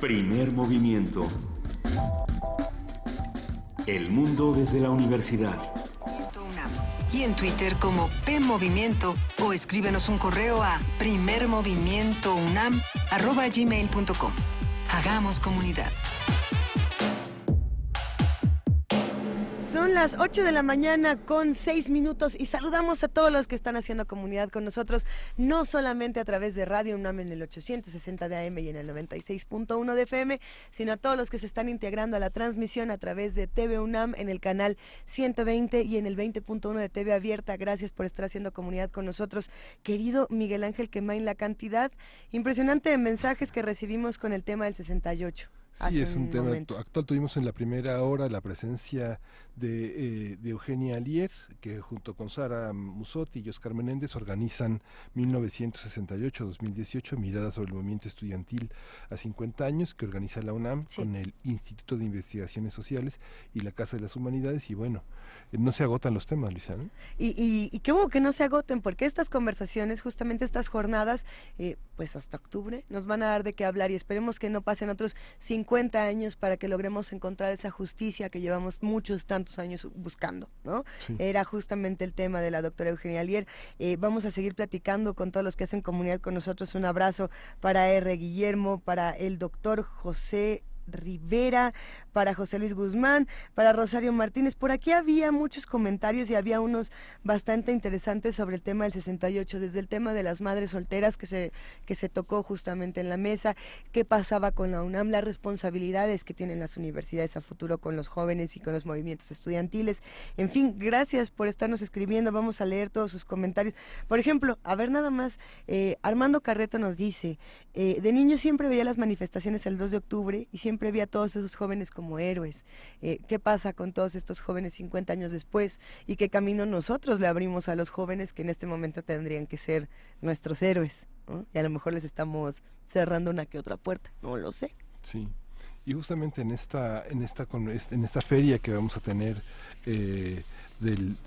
Primer movimiento. El mundo desde la universidad. Y en Twitter como PMovimiento o escríbenos un correo a primermovimientounam@gmail.com. Hagamos comunidad. Son las 8 de la mañana con 6 minutos y saludamos a todos los que están haciendo comunidad con nosotros, no solamente a través de Radio UNAM en el 860 de AM y en el 96.1 de FM, sino a todos los que se están integrando a la transmisión a través de TV UNAM en el canal 120 y en el 20.1 de TV Abierta. Gracias por estar haciendo comunidad con nosotros, querido Miguel Ángel Quemain. La cantidad impresionante de mensajes que recibimos con el tema del 68. Sí, es un tema actual. Tuvimos en la primera hora la presencia de Eugenia Alier, que junto con Sara Musotti y Oscar Menéndez organizan 1968-2018, Miradas sobre el movimiento estudiantil a 50 años, que organiza la UNAM con el Instituto de Investigaciones Sociales y la Casa de las Humanidades. Y bueno, no se agotan los temas, Luisa, ¿no? Y qué bueno que no se agoten, porque estas conversaciones, justamente estas jornadas, pues hasta octubre, nos van a dar de qué hablar y esperemos que no pasen otros 50 años para que logremos encontrar esa justicia que llevamos tantos años buscando, ¿no? Sí. Era justamente el tema de la doctora Eugenia Alier. Vamos a seguir platicando con todos los que hacen comunidad con nosotros. Un abrazo para R. Guillermo, para el doctor José Rivera, para José Luis Guzmán, para Rosario Martínez. Por aquí había muchos comentarios y había unos bastante interesantes sobre el tema del 68, desde el tema de las madres solteras que se tocó justamente en la mesa, qué pasaba con la UNAM, las responsabilidades que tienen las universidades a futuro con los jóvenes y con los movimientos estudiantiles. En fin, gracias por estarnos escribiendo, vamos a leer todos sus comentarios. Por ejemplo, a ver nada más, Armando Carreto nos dice, de niño siempre veía las manifestaciones el 2 de octubre y siempre vi a todos esos jóvenes como héroes. ¿Qué pasa con todos estos jóvenes 50 años después? ¿Y qué camino nosotros le abrimos a los jóvenes que en este momento tendrían que ser nuestros héroes, ¿no? Y a lo mejor les estamos cerrando una que otra puerta, no lo sé. Sí, y justamente en esta feria que vamos a tener de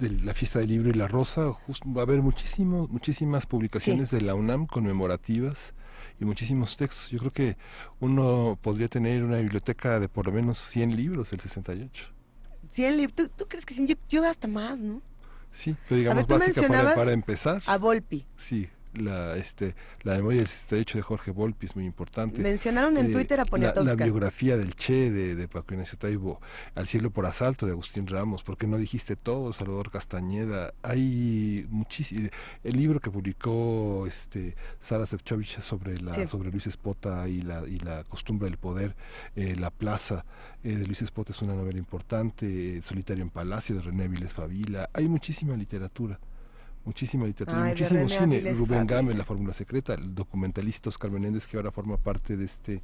la Fiesta del Libro y la Rosa, va a haber muchísimas publicaciones de la UNAM conmemorativas y muchísimos textos. Yo creo que uno podría tener una biblioteca de por lo menos 100 libros del 68. 100 libros, ¿tú crees que sí? Yo hasta más, ¿no? Sí, pero digamos básica para empezar. A Volpi. Sí, la memoria del 68 de Jorge Volpi es muy importante. Mencionaron en Twitter a Poniatowska. La biografía del Che de Paco Ignacio Taibo, Al cielo por asalto de Agustín Ramos, ¿por qué no dijiste todo? Salvador Castañeda. Hay muchísimo. El libro que publicó Sara Sefcovic sobre Luis Espota y la costumbre del poder, La plaza de Luis Espota es una novela importante, Solitario en Palacio de René Viles Favila. Hay muchísima literatura, muchísimo cine. Rubén Gámez, La fórmula secreta, el documentalista Oscar Menéndez, que ahora forma parte de esta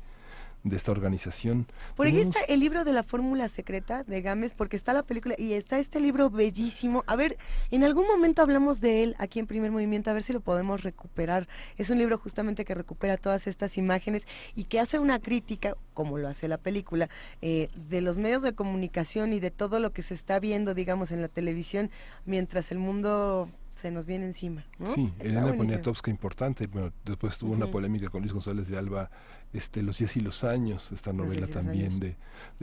organización. Por ahí está el libro de La fórmula secreta de Gámez, porque está la película y está este libro bellísimo. A ver, en algún momento hablamos de él aquí en Primer Movimiento, a ver si lo podemos recuperar. Es un libro justamente que recupera todas estas imágenes y que hace una crítica, como lo hace la película, de los medios de comunicación y de todo lo que se está viendo, digamos, en la televisión, mientras el mundo se nos viene encima, ¿no? Sí, Elena Poniatowska, importante. Bueno, después tuvo una polémica con Luis González de Alba, Los días y los años, esta novela también de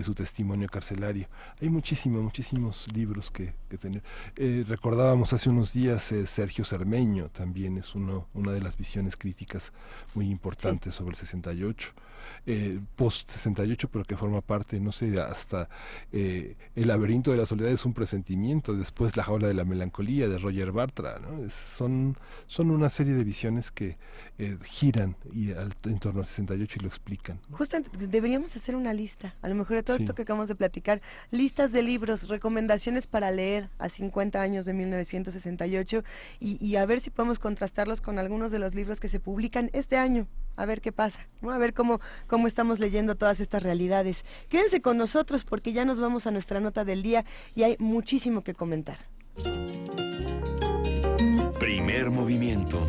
su testimonio carcelario. Hay muchísimos libros que tener. Recordábamos hace unos días Sergio Cermeño, también es una de las visiones críticas muy importantes sobre el 68. Post 68, pero que forma parte, no sé, hasta El laberinto de la soledad es un presentimiento, después La jaula de la melancolía de Roger Bartra, ¿no? Son una serie de visiones que giran en torno al 68 y lo explican, ¿no? Justamente deberíamos hacer una lista, a lo mejor de todo esto que acabamos de platicar, listas de libros, recomendaciones para leer a 50 años de 1968 y a ver si podemos contrastarlos con algunos de los libros que se publican este año. A ver qué pasa, ¿no? A ver cómo estamos leyendo todas estas realidades. Quédense con nosotros porque ya nos vamos a nuestra nota del día y hay muchísimo que comentar. Primer movimiento.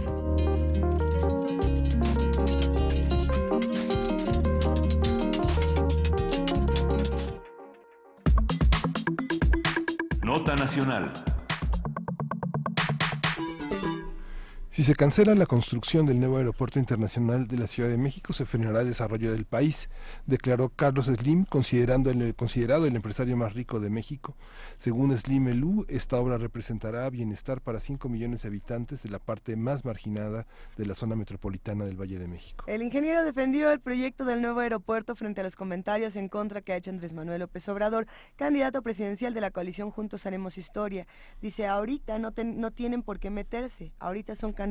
Nota nacional. Si se cancela la construcción del nuevo aeropuerto internacional de la Ciudad de México, se frenará el desarrollo del país, declaró Carlos Slim, considerado el empresario más rico de México. Según Slim Elú, esta obra representará bienestar para 5 millones de habitantes de la parte más marginada de la zona metropolitana del Valle de México. El ingeniero defendió el proyecto del nuevo aeropuerto frente a los comentarios en contra que ha hecho Andrés Manuel López Obrador, candidato presidencial de la coalición Juntos Haremos Historia. Dice, ahorita no tienen por qué meterse, ahorita son candidatos.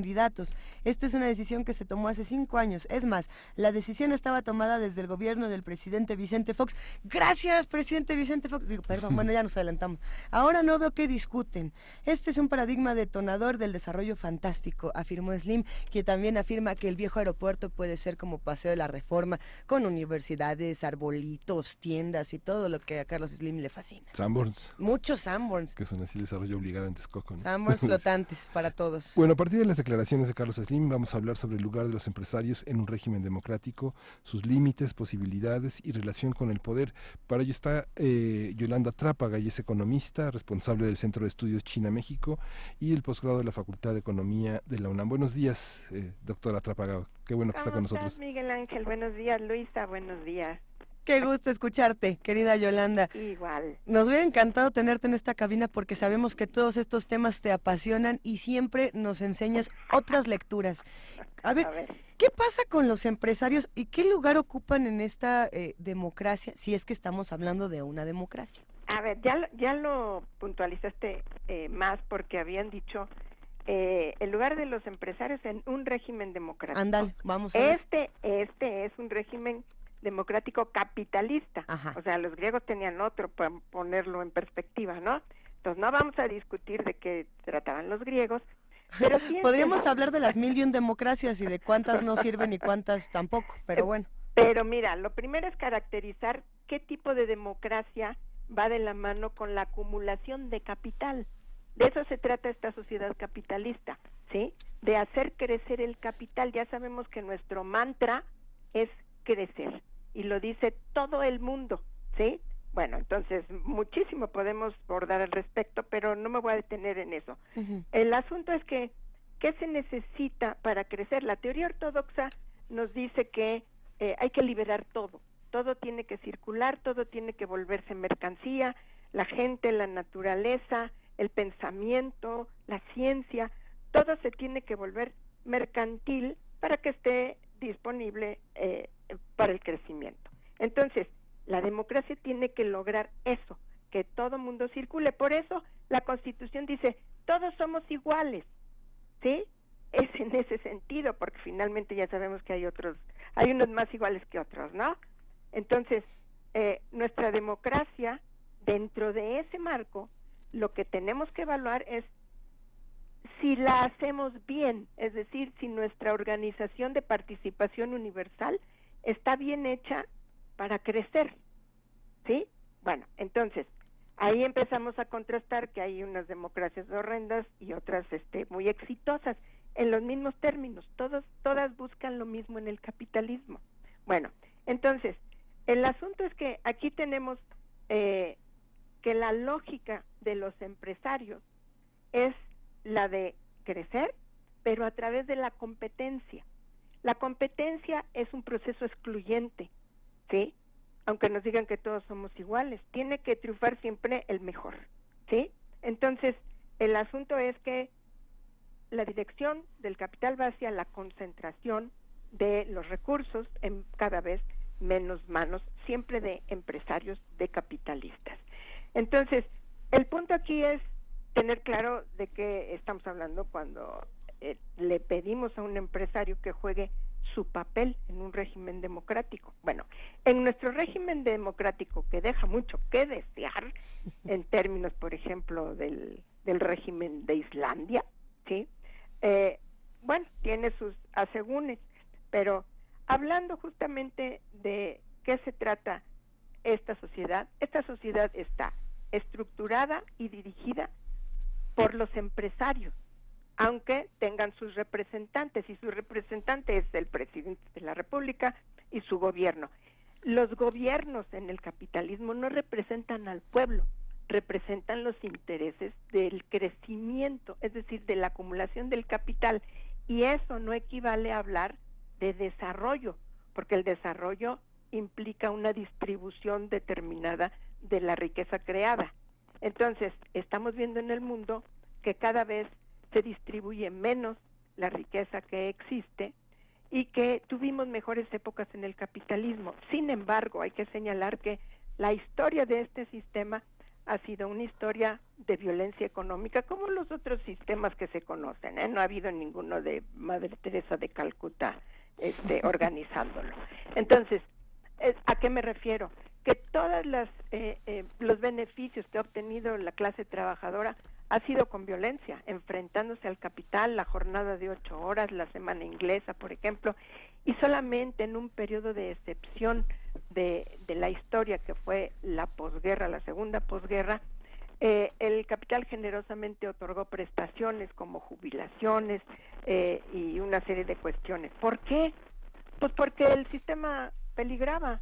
Esta es una decisión que se tomó hace 5 años. Es más, la decisión estaba tomada desde el gobierno del presidente Vicente Fox. Gracias, presidente Vicente Fox. Digo, perdón, bueno, ya nos adelantamos. Ahora no veo que discuten. Este es un paradigma detonador del desarrollo fantástico, afirmó Slim, que también afirma que el viejo aeropuerto puede ser como Paseo de la Reforma, con universidades, arbolitos, tiendas y todo lo que a Carlos Slim le fascina. Sanborns. Muchos Sanborns. Que son así el desarrollo obligado en Texcoco, ¿no? Sanborns flotantes para todos. Bueno, a partir de las declaraciones de Carlos Slim vamos a hablar sobre el lugar de los empresarios en un régimen democrático, sus límites, posibilidades y relación con el poder. Para ello está Yolanda Trápaga, ella es economista, responsable del Centro de Estudios China-México y el posgrado de la Facultad de Economía de la UNAM. Buenos días, doctora Trápaga, qué bueno que está con nosotros. ¿Cómo estás, Miguel Ángel? Buenos días, Luisa, buenos días. Qué gusto escucharte, querida Yolanda. Igual. Nos hubiera encantado tenerte en esta cabina porque sabemos que todos estos temas te apasionan y siempre nos enseñas otras lecturas. A ver, ¿qué pasa con los empresarios y qué lugar ocupan en esta democracia, si es que estamos hablando de una democracia? A ver, ya lo puntualizaste más porque habían dicho el lugar de los empresarios en un régimen democrático. Ándale, vamos a ver. Este es un régimen democrático capitalista. Ajá. O sea, los griegos tenían otro, para ponerlo en perspectiva, ¿no? Entonces no vamos a discutir de qué trataban los griegos, pero sí podríamos hablar de las 1,000,000 democracias y de cuántas no sirven y cuántas tampoco, pero bueno. Pero mira, lo primero es caracterizar qué tipo de democracia va de la mano con la acumulación de capital. De eso se trata esta sociedad capitalista, ¿sí? De hacer crecer el capital. Ya sabemos que nuestro mantra es crecer, y lo dice todo el mundo, ¿sí? Bueno, entonces muchísimo podemos abordar al respecto, pero no me voy a detener en eso. Uh-huh. El asunto es que, ¿qué se necesita para crecer? La teoría ortodoxa nos dice que hay que liberar todo tiene que circular, todo tiene que volverse mercancía, la gente, la naturaleza, el pensamiento, la ciencia, todo se tiene que volver mercantil para que esté disponible para el crecimiento. Entonces, la democracia tiene que lograr eso, que todo mundo circule. Por eso la Constitución dice, todos somos iguales, ¿sí? Es en ese sentido, porque finalmente ya sabemos que hay unos más iguales que otros, ¿no? Entonces, nuestra democracia, dentro de ese marco, lo que tenemos que evaluar es si la hacemos bien, es decir, si nuestra organización de participación universal está bien hecha para crecer, ¿sí? Bueno, entonces, ahí empezamos a contrastar que hay unas democracias horrendas y otras muy exitosas, en los mismos términos, todas buscan lo mismo en el capitalismo. Bueno, entonces, el asunto es que aquí tenemos que la lógica de los empresarios es la de crecer, pero a través de la competencia. La competencia es un proceso excluyente, ¿sí? Aunque nos digan que todos somos iguales, tiene que triunfar siempre el mejor, ¿sí? Entonces, el asunto es que la dirección del capital va hacia la concentración de los recursos en cada vez menos manos, siempre de empresarios, de capitalistas. Entonces, el punto aquí es tener claro de qué estamos hablando cuando le pedimos a un empresario que juegue su papel en un régimen democrático. Bueno, en nuestro régimen democrático, que deja mucho que desear, en términos, por ejemplo, del régimen de Islandia, ¿sí? Bueno, tiene sus asegúnes, pero hablando justamente de qué se trata esta sociedad está estructurada y dirigida por los empresarios, aunque tengan sus representantes, y su representante es el presidente de la República y su gobierno. Los gobiernos en el capitalismo no representan al pueblo, representan los intereses del crecimiento, es decir, de la acumulación del capital, Y eso no equivale a hablar de desarrollo, porque el desarrollo implica una distribución determinada de la riqueza creada. Entonces, estamos viendo en el mundo que cada vez se distribuye menos la riqueza que existe y que tuvimos mejores épocas en el capitalismo. Sin embargo, hay que señalar que la historia de este sistema ha sido una historia de violencia económica, como los otros sistemas que se conocen, ¿eh? No ha habido ninguno de Madre Teresa de Calcuta organizándolo. Entonces, ¿a qué me refiero? Que todos los beneficios que ha obtenido la clase trabajadora ha sido con violencia, enfrentándose al capital, la jornada de 8 horas, la semana inglesa, por ejemplo, y solamente en un periodo de excepción de la historia, que fue la posguerra, la segunda posguerra, el capital generosamente otorgó prestaciones como jubilaciones y una serie de cuestiones. ¿Por qué? Pues porque el sistema peligraba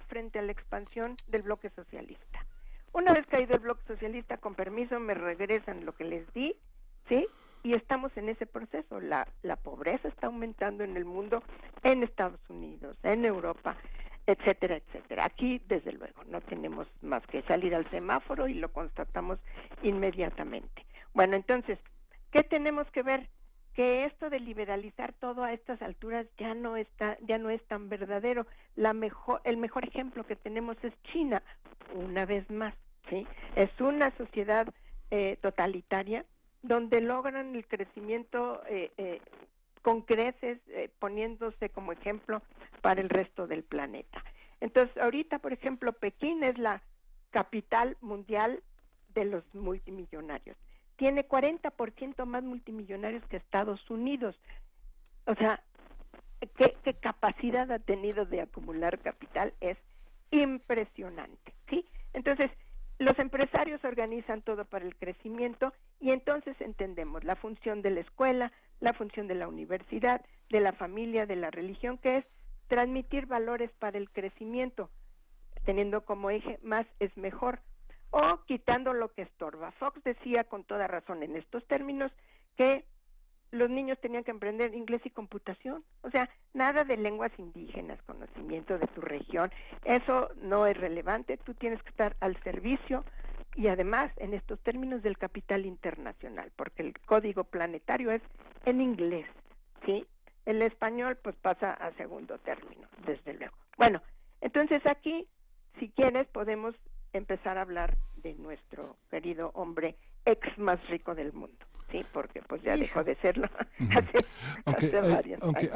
frente a la expansión del bloque socialista. Una vez caído el bloque socialista, con permiso, me regresan lo que les di, ¿sí? Y estamos en ese proceso. La pobreza está aumentando en el mundo, en Estados Unidos, en Europa, etcétera, etcétera. Aquí, desde luego, no tenemos más que salir al semáforo y lo constatamos inmediatamente. Bueno, entonces, ¿qué tenemos que ver? Que esto de liberalizar todo a estas alturas ya no es tan verdadero. El mejor ejemplo que tenemos es China, una vez más, ¿sí? Es una sociedad totalitaria donde logran el crecimiento con creces, poniéndose como ejemplo para el resto del planeta. Entonces, ahorita, por ejemplo, Pekín es la capital mundial de los multimillonarios. Tiene 40% más multimillonarios que Estados Unidos. O sea, ¿qué capacidad ha tenido de acumular capital? Es impresionante, ¿sí? Entonces, los empresarios organizan todo para el crecimiento y entonces entendemos la función de la escuela, la función de la universidad, de la familia, de la religión, que es transmitir valores para el crecimiento, teniendo como eje más es mejor, o quitando lo que estorba. Fox decía con toda razón en estos términos que los niños tenían que aprender inglés y computación, o sea, nada de lenguas indígenas, conocimiento de tu región, eso no es relevante, tú tienes que estar al servicio y además en estos términos del capital internacional, porque el código planetario es en inglés, ¿sí? El español pues pasa a segundo término, desde luego. Bueno, entonces aquí, si quieres, podemos empezar a hablar de nuestro querido hombre ex más rico del mundo, sí, porque pues ya dejó de serlo. Aunque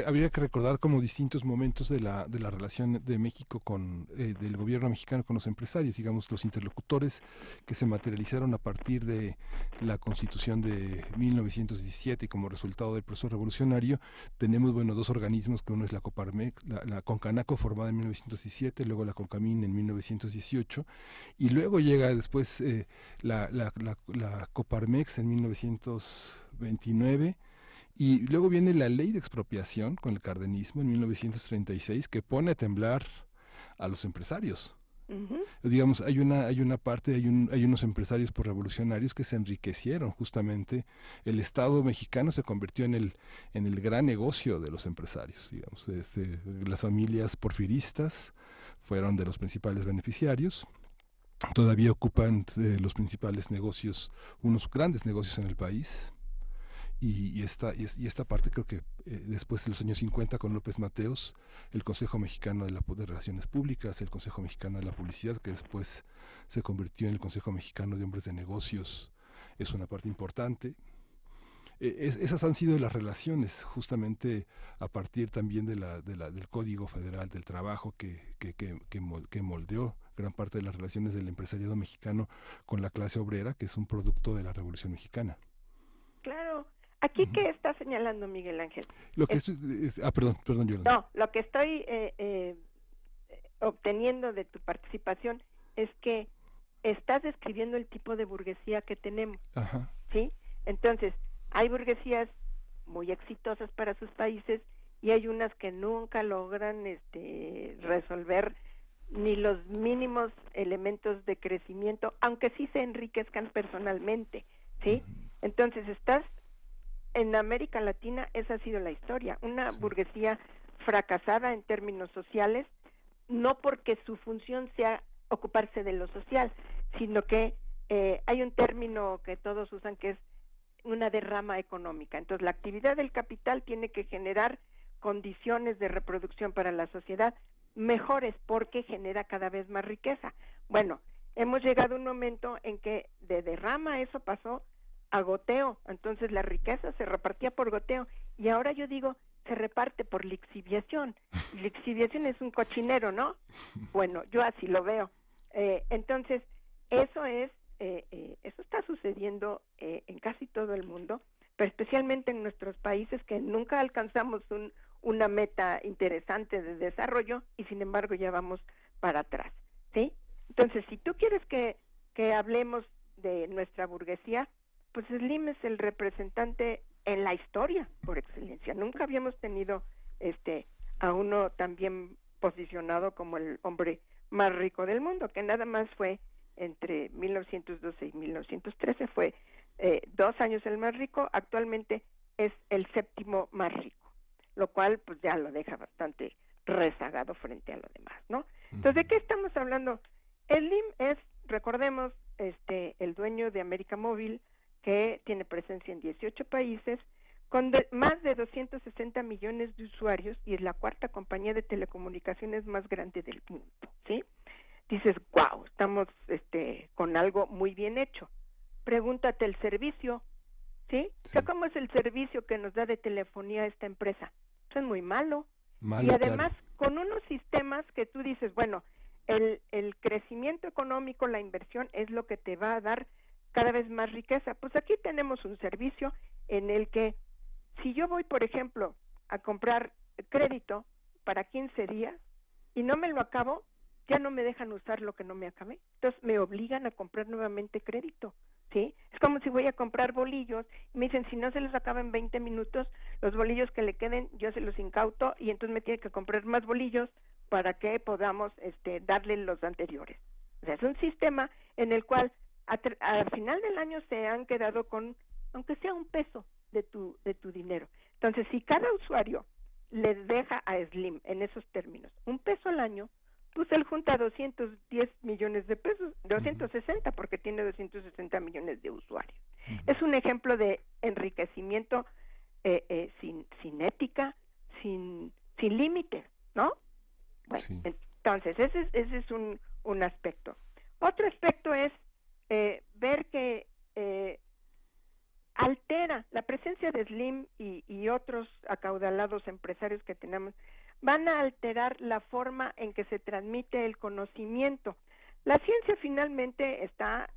habría que recordar como distintos momentos de la relación de México con del gobierno mexicano con los empresarios, digamos, los interlocutores que se materializaron a partir de la Constitución de 1917 y como resultado del proceso revolucionario. Tenemos, bueno, dos organismos, que uno es la Coparmex, la Concanaco, formada en 1917, luego la Concamín en 1918, y luego llega después la Coparmex en 1929, y luego viene la ley de expropiación con el cardenismo en 1936, que pone a temblar a los empresarios. Digamos, hay una parte, hay unos empresarios revolucionarios que se enriquecieron. Justamente el Estado mexicano se convirtió en el gran negocio de los empresarios, digamos. Las familias porfiristas fueron de los principales beneficiarios. Todavía ocupan los principales negocios, unos grandes negocios en el país. Y esta parte, creo que después de los años 50 con López Mateos, el Consejo Mexicano de Relaciones Públicas, el Consejo Mexicano de la Publicidad, que después se convirtió en el Consejo Mexicano de Hombres de Negocios, es una parte importante. Esas han sido las relaciones, justamente a partir también del Código Federal del Trabajo, que moldeó gran parte de las relaciones del empresariado mexicano con la clase obrera, que es un producto de la Revolución Mexicana. Claro. ¿Aquí qué está señalando, Miguel Ángel? Lo que perdón, Yolanda. No, lo que estoy obteniendo de tu participación es que estás describiendo el tipo de burguesía que tenemos. Ajá. ¿Sí? Entonces, hay burguesías muy exitosas para sus países y hay unas que nunca logran resolver ni los mínimos elementos de crecimiento, aunque sí se enriquezcan personalmente, ¿sí? Entonces, estás en América Latina esa ha sido la historia, una burguesía fracasada en términos sociales, no porque su función sea ocuparse de lo social, sino que hay un término que todos usan que es una derrama económica. Entonces, la actividad del capital tiene que generar condiciones de reproducción para la sociedad mejores porque genera cada vez más riqueza. Bueno, hemos llegado a un momento en que de derrama eso pasó a goteo, entonces la riqueza se repartía por goteo y ahora yo digo se reparte por lixiviación. Lixiviación es un cochinero, ¿no? Bueno, yo así lo veo. Entonces, eso está sucediendo en casi todo el mundo, pero especialmente en nuestros países que nunca alcanzamos una meta interesante de desarrollo y sin embargo ya vamos para atrás, ¿sí? Entonces, si tú quieres que hablemos de nuestra burguesía, pues Slim es el representante en la historia por excelencia. Nunca habíamos tenido a uno tan bien posicionado como el hombre más rico del mundo, que nada más fue entre 1912 y 1913, fue 2 años el más rico, actualmente es el 7º más rico, lo cual pues ya lo deja bastante rezagado frente a lo demás, ¿no? Entonces, ¿de qué estamos hablando? Slim es, recordemos, el dueño de América Móvil, que tiene presencia en 18 países, con más de 260 millones de usuarios y es la 4ª compañía de telecomunicaciones más grande del mundo, ¿sí? Dices, wow, estamos con algo muy bien hecho. Pregúntate el servicio, ¿sí? O sea, ¿cómo es el servicio que nos da de telefonía esta empresa? Eso es muy malo. Y además, con unos sistemas que tú dices, bueno, el crecimiento económico, la inversión es lo que te va a dar cada vez más riqueza. Pues aquí tenemos un servicio en el que si yo voy, por ejemplo, a comprar crédito para 15 días y no me lo acabo, ya no me dejan usar lo que no me acabé. Entonces me obligan a comprar nuevamente crédito, ¿sí? Es como si voy a comprar bolillos y me dicen, si no se los acaba en 20 minutos, los bolillos que le queden yo se los incauto y entonces me tiene que comprar más bolillos para que podamos darle los anteriores. O sea, es un sistema en el cual al final del año se han quedado con, aunque sea un peso de tu dinero. Entonces, si cada usuario le deja a Slim en esos términos un peso al año, pues él junta 210 millones de pesos, 260 porque tiene 260 millones de usuarios. Es un ejemplo de enriquecimiento sin ética, sin límites, ¿no? Bueno, sí. Entonces, ese es un aspecto. Otro aspecto es ver que altera la presencia de Slim y otros acaudalados empresarios que tenemos, van a alterar la forma en que se transmite el conocimiento. La ciencia finalmente está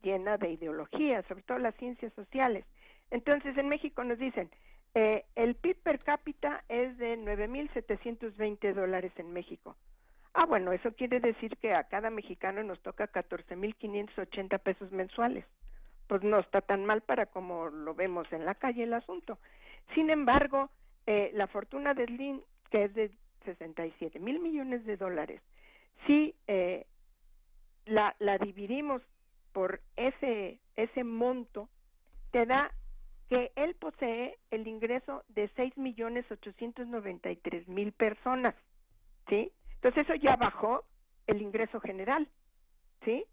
llena de ideologías, sobre todo las ciencias sociales. Entonces, en México nos dicen, el PIB per cápita es de $9,720 en México. Ah, bueno, eso quiere decir que a cada mexicano nos toca 14,580 pesos mensuales. Pues no está tan mal para como lo vemos en la calle el asunto. Sin embargo, la fortuna de Slim, que es de 67,000 millones de dólares, si la dividimos por ese monto, te da que él posee el ingreso de 6,893,000 personas, ¿sí? Entonces eso ya bajó el ingreso general, ¿sí?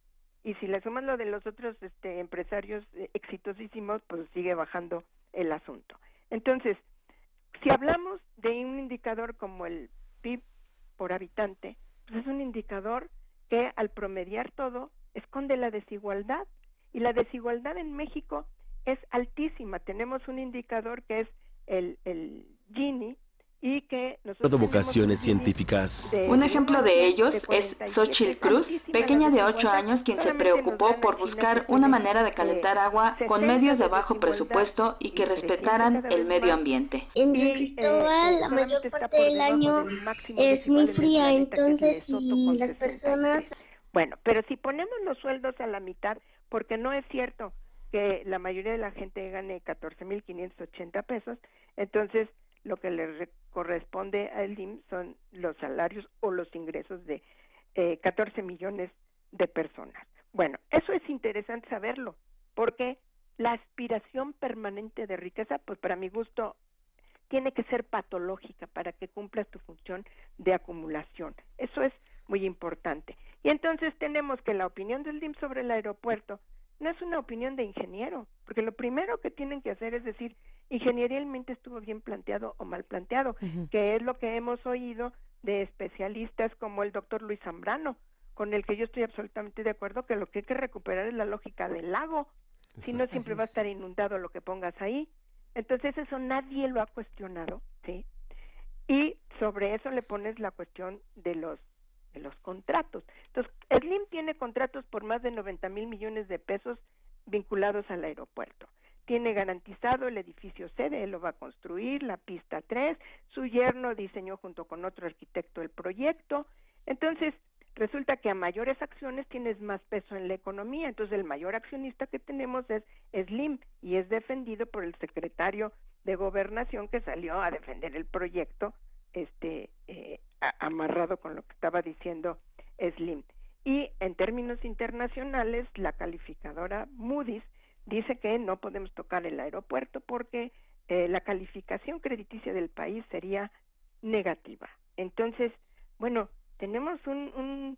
Y si le suman lo de los otros empresarios exitosísimos, pues sigue bajando el asunto. Entonces, si hablamos de un indicador como el PIB por habitante, pues es un indicador que al promediar todo esconde la desigualdad. Y la desigualdad en México es altísima. Tenemos un indicador que es el Gini, y que nosotros vocaciones científicas. Un ejemplo de ellos es Xochitl Cruz, pequeña de 8 años, quien se preocupó por buscar una manera de calentar agua con medios de bajo presupuesto y que respetaran el medio ambiente. En San Cristóbal la mayor parte del año es muy fría, entonces si las personas... Bueno, pero si ponemos los sueldos a la mitad, porque no es cierto que la mayoría de la gente gane 14,580 pesos, entonces lo que le corresponde al Slim son los salarios o los ingresos de 14 millones de personas. Bueno, eso es interesante saberlo, porque la aspiración permanente de riqueza, pues para mi gusto, tiene que ser patológica para que cumplas tu función de acumulación. Eso es muy importante. Y entonces tenemos que la opinión del DIM sobre el aeropuerto no es una opinión de ingeniero, porque lo primero que tienen que hacer es decir, ingenierialmente estuvo bien planteado o mal planteado, que es lo que hemos oído de especialistas como el doctor Luis Zambrano, con el que yo estoy absolutamente de acuerdo que lo que hay que recuperar es la lógica del lago, si no siempre va a estar inundado lo que pongas ahí. Entonces eso nadie lo ha cuestionado, ¿sí? Y sobre eso le pones la cuestión de los contratos. Entonces, Slim tiene contratos por más de 90,000 millones de pesos vinculados al aeropuerto. Tiene garantizado el edificio sede, él lo va a construir, la pista 3, su yerno diseñó junto con otro arquitecto el proyecto. Entonces, resulta que a mayores acciones tienes más peso en la economía. Entonces, el mayor accionista que tenemos es Slim y es defendido por el secretario de Gobernación que salió a defender el proyecto amarrado con lo que estaba diciendo Slim. Y en términos internacionales, la calificadora Moody's dice que no podemos tocar el aeropuerto porque la calificación crediticia del país sería negativa. Entonces, bueno, tenemos un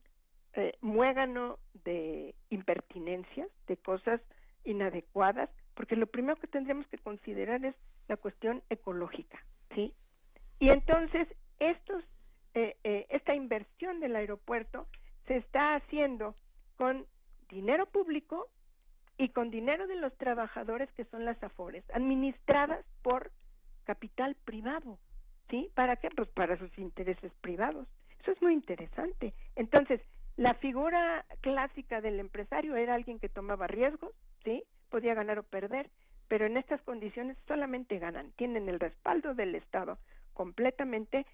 muégano de impertinencias, de cosas inadecuadas, porque lo primero que tendremos que considerar es la cuestión ecológica, ¿sí? Y entonces esta inversión del aeropuerto se está haciendo con dinero público y con dinero de los trabajadores que son las AFORES, administradas por capital privado, ¿sí? ¿Para qué? Pues para sus intereses privados. Eso es muy interesante. Entonces, la figura clásica del empresario era alguien que tomaba riesgos, ¿sí? Podía ganar o perder, pero en estas condiciones solamente ganan, tienen el respaldo del Estado completamente,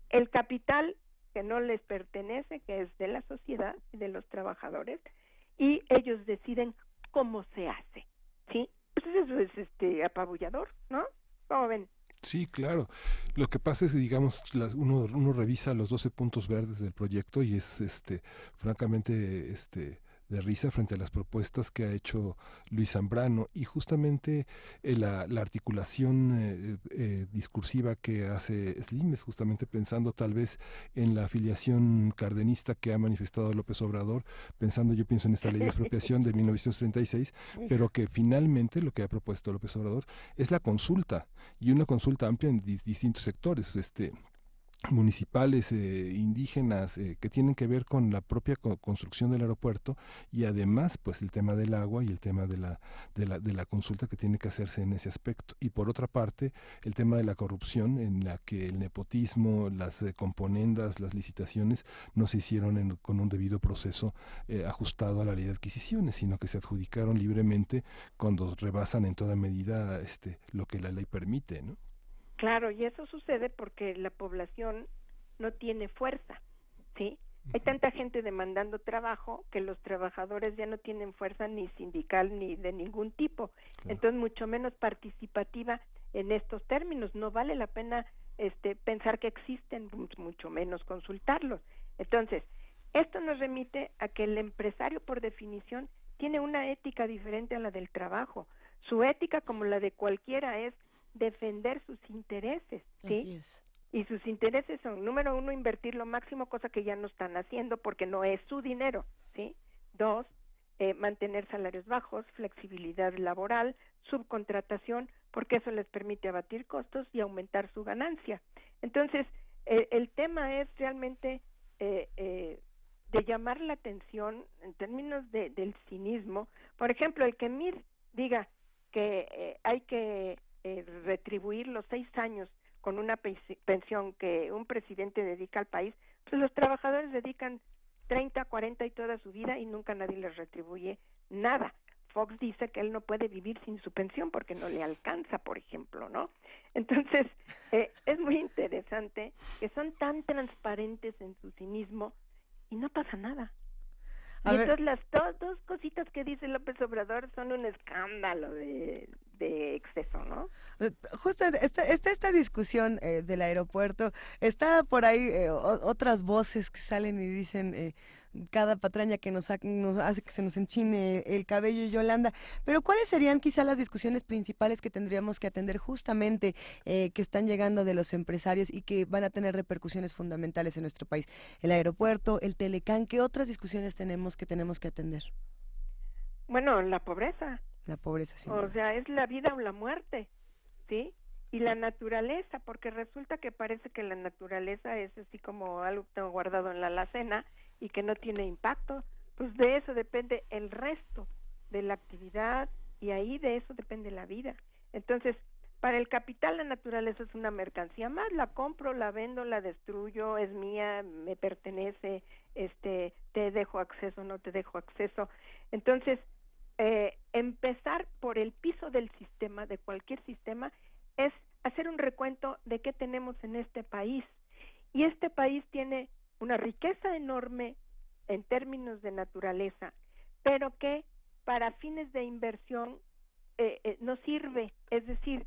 el capital que no les pertenece, que es de la sociedad y de los trabajadores, y ellos deciden cómo se hace, ¿sí? Pues eso es apabullador, ¿no? ¿Cómo ven? Sí, claro. Lo que pasa es que, digamos, uno revisa los 12 puntos verdes del proyecto y es, francamente, de risa frente a las propuestas que ha hecho Luis Zambrano y justamente la articulación discursiva que hace Slim es justamente pensando tal vez en la afiliación cardenista que ha manifestado López Obrador, yo pienso en esta ley de expropiación de 1936, pero que finalmente lo que ha propuesto López Obrador es la consulta y una consulta amplia en distintos sectores, municipales, indígenas, que tienen que ver con la propia construcción del aeropuerto y además pues el tema del agua y el tema de la consulta que tiene que hacerse en ese aspecto. Y por otra parte el tema de la corrupción, en la que el nepotismo, las componendas, las licitaciones no se hicieron con un debido proceso ajustado a la ley de adquisiciones, sino que se adjudicaron libremente cuando rebasan en toda medida lo que la ley permite, ¿no? Claro, y eso sucede porque la población no tiene fuerza, ¿sí? Hay tanta gente demandando trabajo que los trabajadores ya no tienen fuerza ni sindical ni de ningún tipo, entonces mucho menos participativa en estos términos. No vale la pena pensar que existen, mucho menos consultarlos. Entonces, esto nos remite a que el empresario, por definición, tiene una ética diferente a la del trabajo. Su ética, como la de cualquiera, es defender sus intereses, ¿sí? Así es. Y sus intereses son, número uno, invertir lo máximo, cosa que ya no están haciendo porque no es su dinero, ¿sí? Dos, mantener salarios bajos, flexibilidad laboral, subcontratación, porque eso les permite abatir costos y aumentar su ganancia. Entonces, el tema es realmente de llamar la atención en términos del cinismo. Por ejemplo, el que MIR diga que hay que retribuir los 6 años con una pensión que un presidente dedica al país, pues los trabajadores dedican 30, 40 y toda su vida y nunca nadie les retribuye nada. Fox dice que él no puede vivir sin su pensión porque no le alcanza, por ejemplo, ¿no? Entonces, es muy interesante que son tan transparentes en su cinismo y no pasa nada. Y entonces las dos cositas que dice López Obrador son un escándalo de exceso, ¿no? Justo esta discusión del aeropuerto, está por ahí otras voces que salen y dicen, cada patraña que nos hace que se nos enchine el cabello, Yolanda. Pero ¿cuáles serían quizá las discusiones principales que tendríamos que atender justamente que están llegando de los empresarios y que van a tener repercusiones fundamentales en nuestro país? El aeropuerto, el Telecán, ¿qué otras discusiones tenemos que atender? Bueno, la pobreza. La pobreza, sí. O sea, es la vida o la muerte, ¿sí? Y la naturaleza, porque resulta que parece que la naturaleza es así como algo que tengo guardado en la alacena y que no tiene impacto. Pues de eso depende el resto de la actividad y ahí de eso depende la vida. Entonces, para el capital la naturaleza es una mercancía más, la compro, la vendo, la destruyo, es mía, me pertenece, te dejo acceso, no te dejo acceso. Entonces, empezar por el piso del sistema, de cualquier sistema, es hacer un recuento de qué tenemos en este país. Y este país tiene una riqueza enorme en términos de naturaleza, pero que para fines de inversión no sirve. Es decir,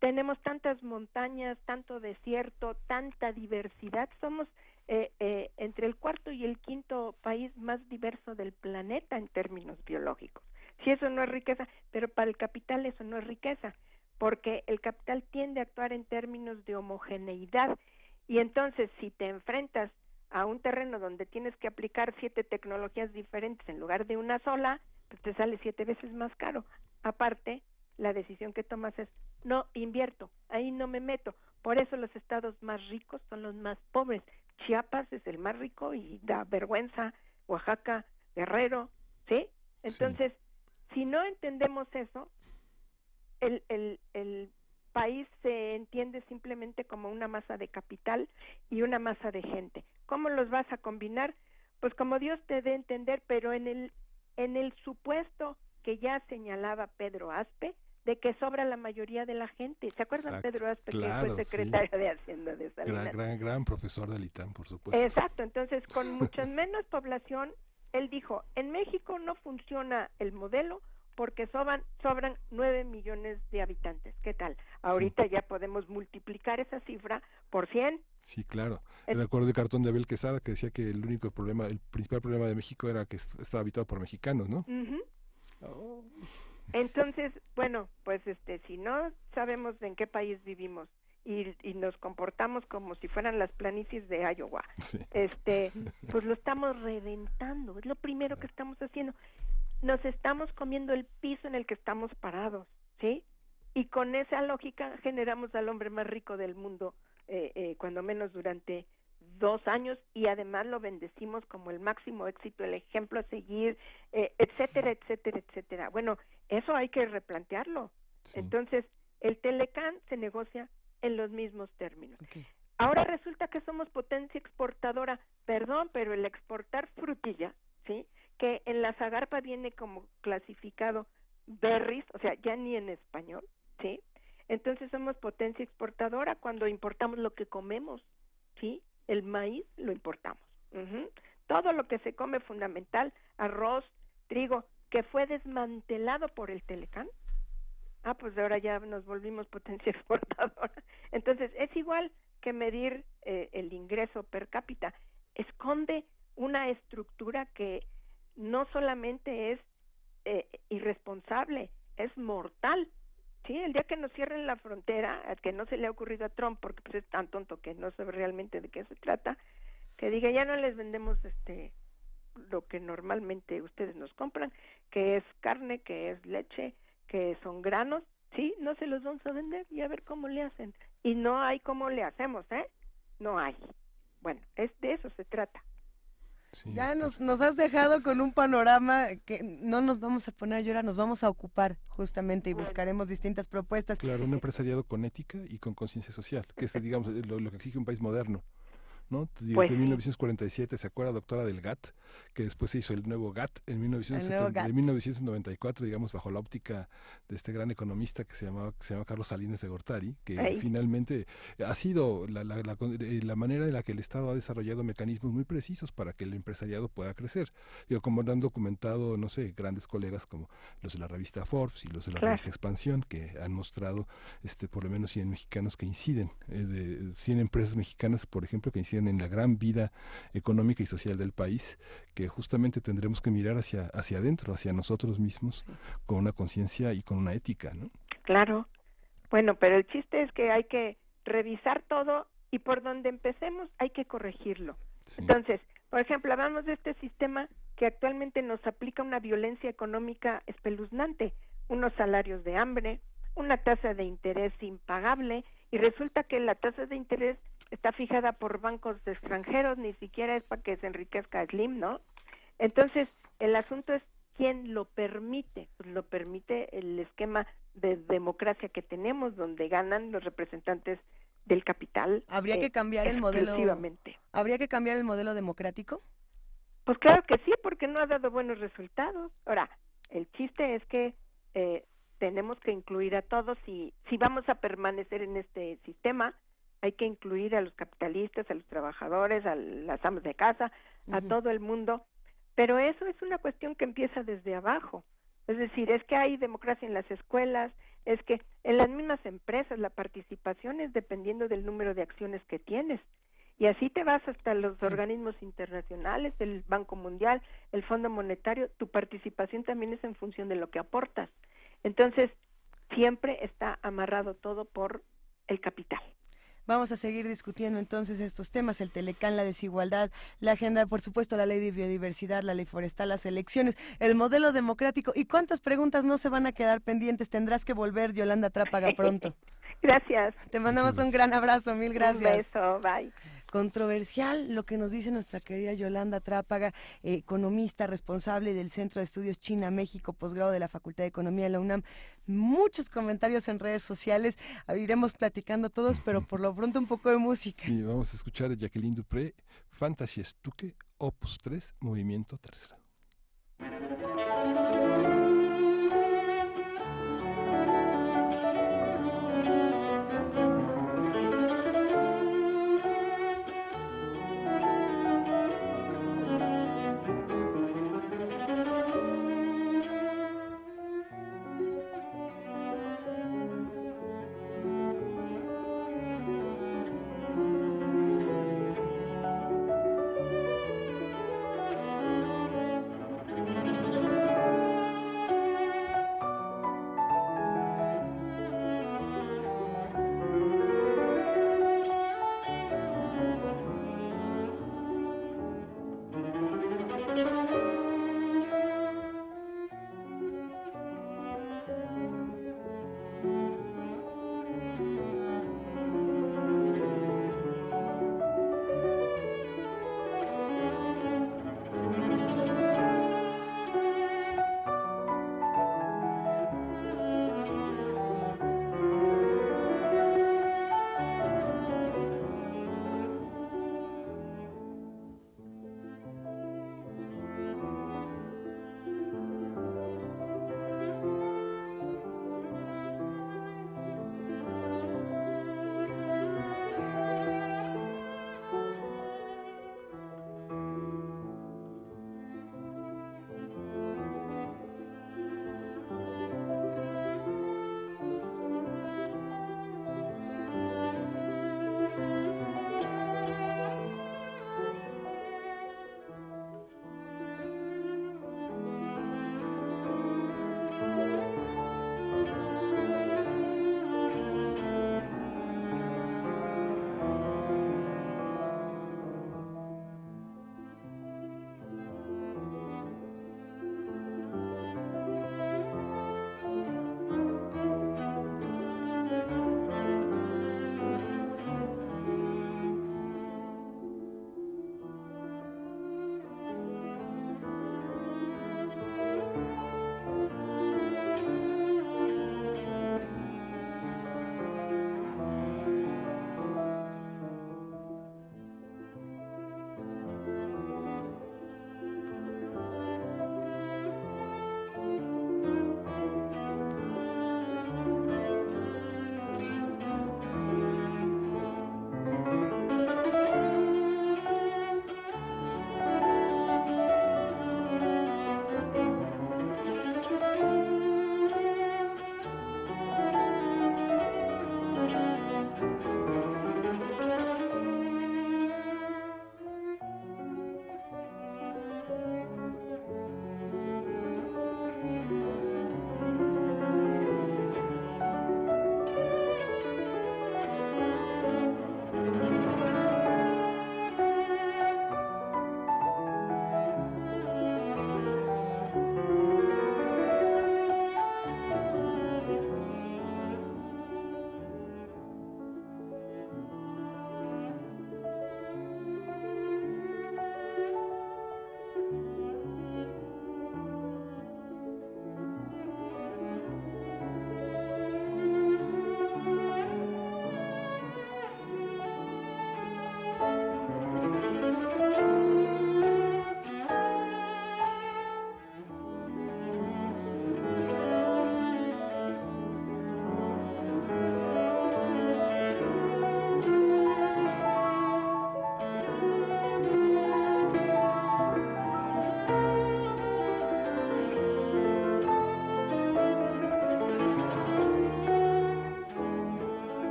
tenemos tantas montañas, tanto desierto, tanta diversidad. Somos entre el cuarto y el quinto país más diverso del planeta en términos biológicos. Si eso no es riqueza, pero para el capital eso no es riqueza, porque el capital tiende a actuar en términos de homogeneidad. Y entonces, si te enfrentas a un terreno donde tienes que aplicar 7 tecnologías diferentes en lugar de una sola, pues te sale 7 veces más caro. Aparte, la decisión que tomas es, no invierto, ahí no me meto. Por eso los estados más ricos son los más pobres. Chiapas es el más rico y da vergüenza, Oaxaca, Guerrero, ¿sí? Entonces, si no entendemos eso, el país se entiende simplemente como una masa de capital y una masa de gente. ¿Cómo los vas a combinar? Pues como Dios te dé a entender, pero en el supuesto que ya señalaba Pedro Aspe, de que sobra la mayoría de la gente. ¿Se acuerdan? Exacto. Pedro Aspe, Claro, que fue secretario de Hacienda de Salinas? Gran profesor del ITAM, por supuesto. Exacto, entonces con mucha menos población, él dijo, en México no funciona el modelo porque sobran 9 millones de habitantes. ¿Qué tal? Ahorita ya podemos multiplicar esa cifra por 100. Sí, claro. Recuerdo el cartón de Abel Quesada que decía que el principal problema de México era que estaba habitado por mexicanos, ¿no? Oh. Entonces, bueno, pues si no sabemos en qué país vivimos y nos comportamos como si fueran las planicies de Iowa, pues lo estamos reventando. Es lo primero que estamos haciendo. Nos estamos comiendo el piso en el que estamos parados, ¿sí? Y con esa lógica generamos al hombre más rico del mundo, cuando menos durante 2 años, y además lo bendecimos como el máximo éxito, el ejemplo a seguir, etcétera, etcétera, etcétera. Bueno, eso hay que replantearlo. Sí. Entonces, el Telecán se negocia en los mismos términos. Okay. Ahora resulta que somos potencia exportadora. Perdón, pero el exportar frutilla, ¿sí?, que en la Zagarpa viene como clasificado berries, o sea, ya ni en español, ¿sí? Entonces somos potencia exportadora cuando importamos lo que comemos, ¿sí? El maíz lo importamos. Todo lo que se come fundamental, arroz, trigo, que fue desmantelado por el Telecán. Pues ahora ya nos volvimos potencia exportadora. Entonces es igual que medir el ingreso per cápita. Esconde una estructura que no solamente es irresponsable, es mortal. Sí, el día que nos cierren la frontera, que no se le ha ocurrido a Trump, porque pues es tan tonto que no sabe realmente de qué se trata, que diga, ya no les vendemos lo que normalmente ustedes nos compran, que es carne, que es leche, que son granos, sí, no se los vamos a vender y a ver cómo le hacen. Y no hay cómo le hacemos, no hay. Bueno, de eso se trata. Sí, ya nos has dejado con un panorama que no nos vamos a poner a llorar, nos vamos a ocupar justamente y buscaremos distintas propuestas. Claro, un empresariado con ética y con conciencia social, que es, digamos, lo que exige un país moderno, ¿no? Desde 1947, ¿se acuerda, doctora, del GATT? Que después se hizo el nuevo GATT en 1994, digamos, bajo la óptica de este gran economista que se llama Carlos Salinas de Gortari, que finalmente ha sido la manera en la que el Estado ha desarrollado mecanismos muy precisos para que el empresariado pueda crecer. Digo, como han documentado, no sé, grandes colegas como los de la revista Forbes y los de la revista Expansión, que han mostrado por lo menos 100 mexicanos que inciden, 100 empresas mexicanas, por ejemplo, que inciden intervengan en la gran vida económica y social del país, que justamente tendremos que mirar hacia adentro, hacia nosotros mismos, con una conciencia y con una ética, ¿no? Claro. Bueno, pero el chiste es que hay que revisar todo y por donde empecemos hay que corregirlo. Sí. Entonces, por ejemplo, hablamos de este sistema que actualmente nos aplica una violencia económica espeluznante, unos salarios de hambre, una tasa de interés impagable, y resulta que la tasa de interés está fijada por bancos extranjeros, ni siquiera es para que se enriquezca Slim, ¿no? Entonces, el asunto es quién lo permite. Pues lo permite el esquema de democracia que tenemos, donde ganan los representantes del capital. ¿Habría que cambiar el modelo? ¿Habría que cambiar el modelo democrático? Pues claro que sí, porque no ha dado buenos resultados. Ahora, el chiste es que tenemos que incluir a todos, y si vamos a permanecer en este sistema, hay que incluir a los capitalistas, a los trabajadores, a las amas de casa, a todo el mundo, pero eso es una cuestión que empieza desde abajo. Es decir, es que hay democracia en las escuelas, es que en las mismas empresas la participación es dependiendo del número de acciones que tienes. Y así te vas hasta los organismos internacionales, el Banco Mundial, el Fondo Monetario, tu participación también es en función de lo que aportas. Entonces, siempre está amarrado todo por el capital. Vamos a seguir discutiendo entonces estos temas, el Telecán, la desigualdad, la agenda, por supuesto, la ley de biodiversidad, la ley forestal, las elecciones, el modelo democrático. ¿Y cuántas preguntas no se van a quedar pendientes? Tendrás que volver, Yolanda Trápaga, pronto. Gracias. Te mandamos un gran abrazo, mil gracias. Un beso, bye. Controversial lo que nos dice nuestra querida Yolanda Trápaga, economista responsable del Centro de Estudios China-México, posgrado de la Facultad de Economía de la UNAM. Muchos comentarios en redes sociales, iremos platicando todos, pero por lo pronto un poco de música. Sí, vamos a escuchar a Jacqueline Dupré, Fantasy Stuque, Opus 3, Movimiento Tercero.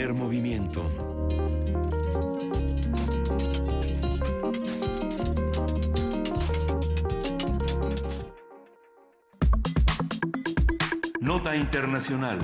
Primer movimiento. Nota internacional.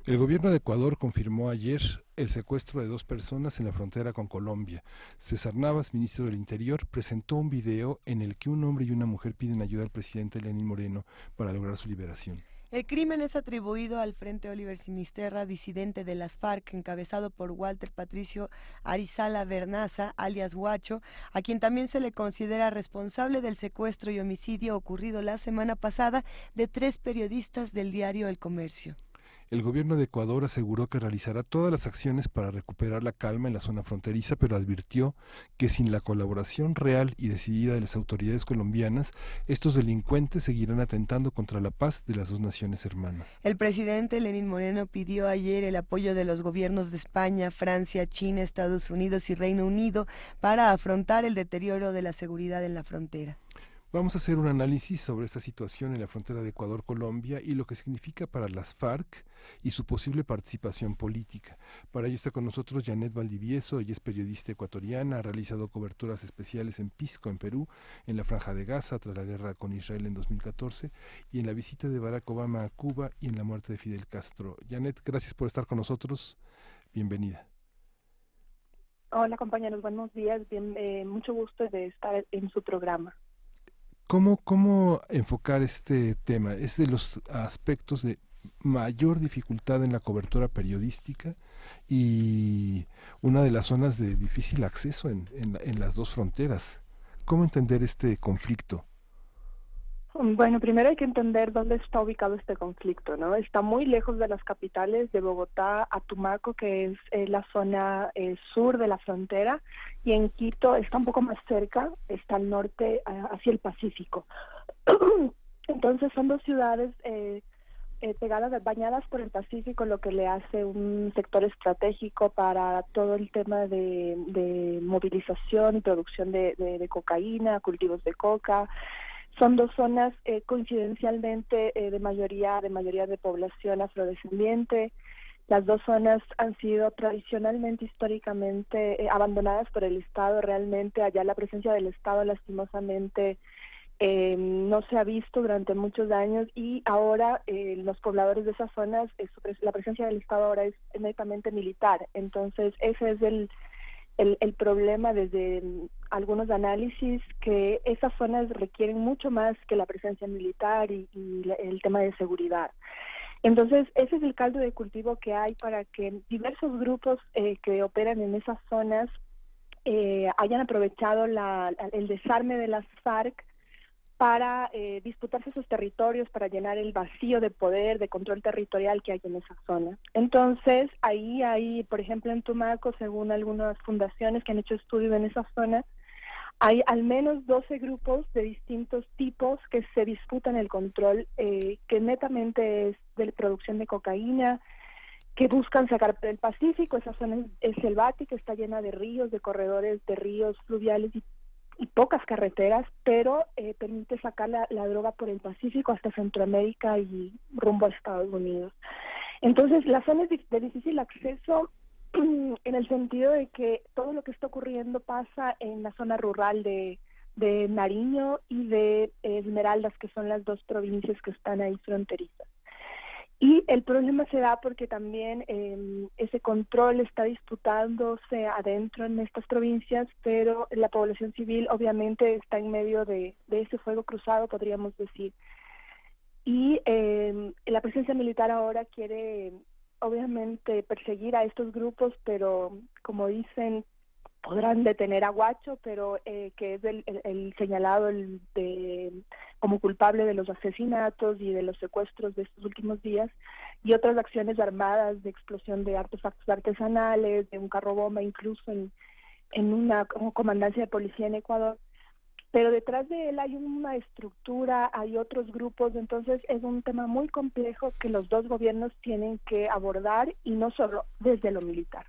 El gobierno de Ecuador confirmó ayer el secuestro de 2 personas en la frontera con Colombia. César Navas, ministro del Interior, presentó un video en el que un hombre y una mujer piden ayuda al presidente Lenín Moreno para lograr su liberación. El crimen es atribuido al Frente Oliver Sinisterra, disidente de las FARC, encabezado por Walter Patricio Arizala Vernaza, alias Guacho, a quien también se le considera responsable del secuestro y homicidio ocurrido la semana pasada de 3 periodistas del diario El Comercio. El gobierno de Ecuador aseguró que realizará todas las acciones para recuperar la calma en la zona fronteriza, pero advirtió que sin la colaboración real y decidida de las autoridades colombianas, estos delincuentes seguirán atentando contra la paz de las 2 naciones hermanas. El presidente Lenín Moreno pidió ayer el apoyo de los gobiernos de España, Francia, China, Estados Unidos y Reino Unido para afrontar el deterioro de la seguridad en la frontera. Vamos a hacer un análisis sobre esta situación en la frontera de Ecuador-Colombia y lo que significa para las FARC y su posible participación política. Para ello está con nosotros Janet Valdivieso, ella es periodista ecuatoriana, ha realizado coberturas especiales en Pisco, en Perú, en la Franja de Gaza, tras la guerra con Israel en 2014, y en la visita de Barack Obama a Cuba y en la muerte de Fidel Castro. Janet, gracias por estar con nosotros, bienvenida. Hola compañeros, buenos días, mucho gusto de estar en su programa. ¿Cómo enfocar este tema? ¿Es de los aspectos de mayor dificultad en la cobertura periodística y una de las zonas de difícil acceso en las 2 fronteras? ¿Cómo entender este conflicto? Bueno, primero hay que entender dónde está ubicado este conflicto, ¿no? Está muy lejos de las capitales, de Bogotá a Tumaco, que es la zona sur de la frontera, y en Quito está un poco más cerca, está al norte, hacia el Pacífico. Entonces son 2 ciudades pegadas, bañadas por el Pacífico, lo que le hace un sector estratégico para todo el tema de movilización y producción de cocaína, cultivos de coca. Son 2 zonas coincidencialmente de mayoría de población afrodescendiente. Las 2 zonas han sido tradicionalmente, históricamente abandonadas por el Estado. Realmente allá la presencia del Estado lastimosamente no se ha visto durante muchos años, y ahora los pobladores de esas zonas, la presencia del Estado ahora es netamente militar. Entonces ese es el problema desde algunos análisis, que esas zonas requieren mucho más que la presencia militar y el tema de seguridad. Entonces, ese es el caldo de cultivo que hay para que diversos grupos que operan en esas zonas hayan aprovechado el desarme de las FARC para disputarse sus territorios, para llenar el vacío de poder, de control territorial que hay en esa zona. Entonces, ahí hay, por ejemplo, en Tumaco, según algunas fundaciones que han hecho estudios en esa zona, hay al menos 12 grupos de distintos tipos que se disputan el control, que netamente es de producción de cocaína, que buscan sacar del Pacífico. Esa zona es selvática, está llena de ríos, de corredores de ríos fluviales y pocas carreteras, pero permite sacar la droga por el Pacífico hasta Centroamérica y rumbo a Estados Unidos. Entonces, la zona es de difícil acceso en el sentido de que todo lo que está ocurriendo pasa en la zona rural de Nariño y de Esmeraldas, que son las 2 provincias que están ahí fronterizas. Y el problema se da porque también ese control está disputándose adentro en estas provincias, pero la población civil obviamente está en medio de ese fuego cruzado, podríamos decir. Y la presencia militar ahora quiere obviamente perseguir a estos grupos, pero como dicen, podrán detener a Guacho, pero que es el señalado como culpable de los asesinatos y de los secuestros de estos últimos días, y otras acciones armadas de explosión de artefactos artesanales, de un carro bomba, incluso en una comandancia de policía en Ecuador. Pero detrás de él hay una estructura, hay otros grupos, entonces es un tema muy complejo que los 2 gobiernos tienen que abordar, y no solo desde lo militar.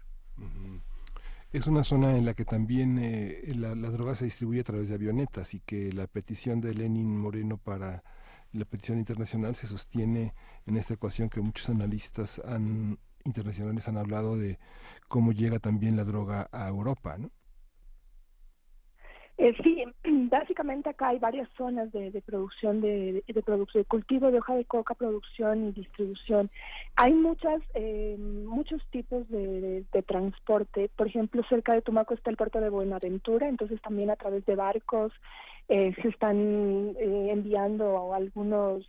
Es una zona en la que también la droga se distribuye a través de avionetas, y que la petición de Lenín Moreno para La petición internacional se sostiene en esta ecuación que muchos analistas internacionales han hablado de cómo llega también la droga a Europa, ¿no? Sí, básicamente acá hay varias zonas de producción, de cultivo de hoja de coca, producción y distribución. Hay muchos tipos de transporte. Por ejemplo, cerca de Tumaco está el puerto de Buenaventura, entonces también a través de barcos se están enviando algunos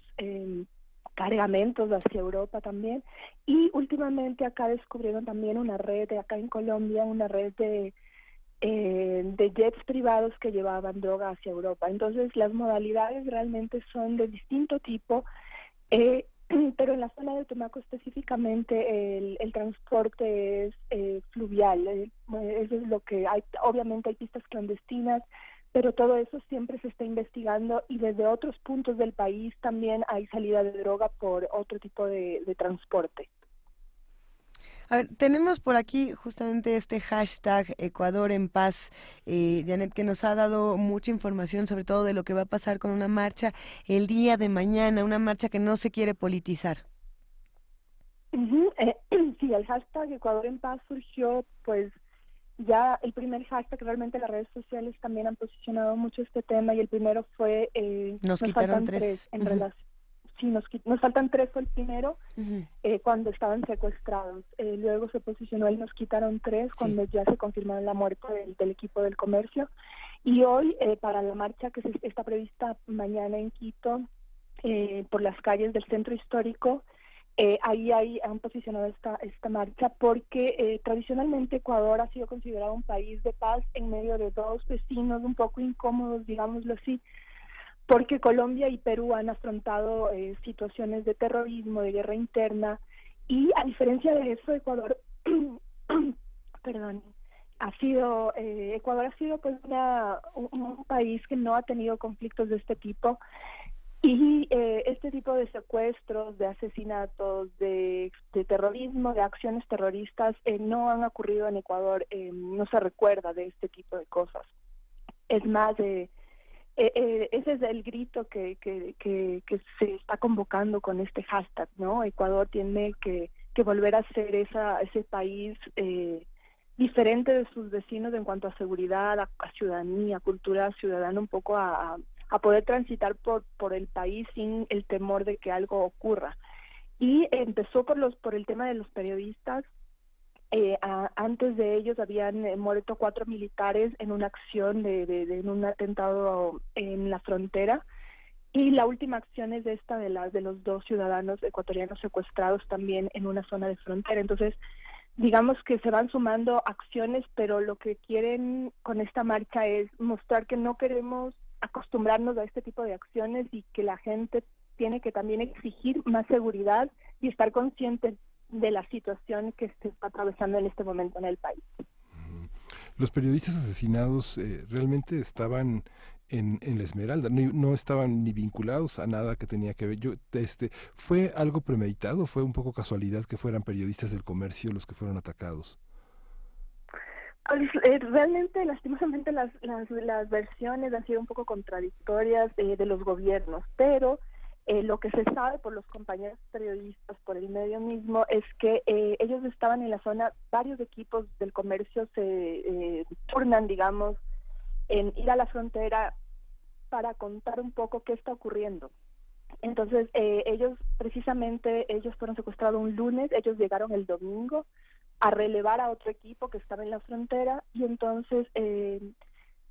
cargamentos hacia Europa también. Y últimamente acá descubrieron también una red, acá en Colombia, una red de jets privados que llevaban droga hacia Europa. Entonces las modalidades realmente son de distinto tipo, pero en la zona de Tumaco específicamente el transporte es fluvial. Eso es lo que hay. Obviamente hay pistas clandestinas, pero todo eso siempre se está investigando, y desde otros puntos del país también hay salida de droga por otro tipo de transporte. A ver, tenemos por aquí justamente este hashtag Ecuador en Paz, Janet, que nos ha dado mucha información sobre todo de lo que va a pasar con una marcha el día de mañana, una marcha que no se quiere politizar. Sí, el hashtag Ecuador en Paz surgió, pues ya el primer hashtag, realmente las redes sociales también han posicionado mucho este tema, y el primero fue nos quitaron tres en relación. Sí, nos faltan tres, fue el primero, cuando estaban secuestrados. Luego se posicionó el nos quitaron tres, cuando ya se confirmó la muerte del equipo del comercio. Y hoy, para la marcha que está prevista mañana en Quito, por las calles del centro histórico, ahí han posicionado esta marcha porque tradicionalmente Ecuador ha sido considerado un país de paz en medio de dos vecinos un poco incómodos, digámoslo así, porque Colombia y Perú han afrontado situaciones de terrorismo, de guerra interna, y a diferencia de eso, Ecuador, Ecuador ha sido pues un país que no ha tenido conflictos de este tipo, y este tipo de secuestros, de asesinatos, de terrorismo, de acciones terroristas no han ocurrido en Ecuador. No se recuerda de este tipo de cosas. Es más, ese es el grito que se está convocando con este hashtag, ¿no? Ecuador tiene que volver a ser ese país diferente de sus vecinos en cuanto a seguridad, a ciudadanía, cultura ciudadana, un poco a poder transitar por el país sin el temor de que algo ocurra. Y empezó por el tema de los periodistas. Antes de ellos habían muerto 4 militares en una acción en un atentado en la frontera, y la última acción es esta de los 2 ciudadanos ecuatorianos secuestrados también en una zona de frontera. Entonces, digamos que se van sumando acciones, pero lo que quieren con esta marcha es mostrar que no queremos acostumbrarnos a este tipo de acciones, y que la gente tiene que también exigir más seguridad y estar consciente de la situación que se está atravesando en este momento en el país. Los periodistas asesinados realmente estaban en la Esmeralda, no estaban ni vinculados a nada que tenía que ver. ¿Fue algo premeditado? ¿Fue un poco casualidad que fueran periodistas del comercio los que fueron atacados? Realmente, lastimosamente, las versiones han sido un poco contradictorias de los gobiernos, pero lo que se sabe por los compañeros periodistas, por el medio mismo, es que ellos estaban en la zona. Varios equipos del comercio se turnan, digamos, en ir a la frontera para contar un poco qué está ocurriendo. Entonces, ellos fueron secuestrados un lunes, ellos llegaron el domingo a relevar a otro equipo que estaba en la frontera, y entonces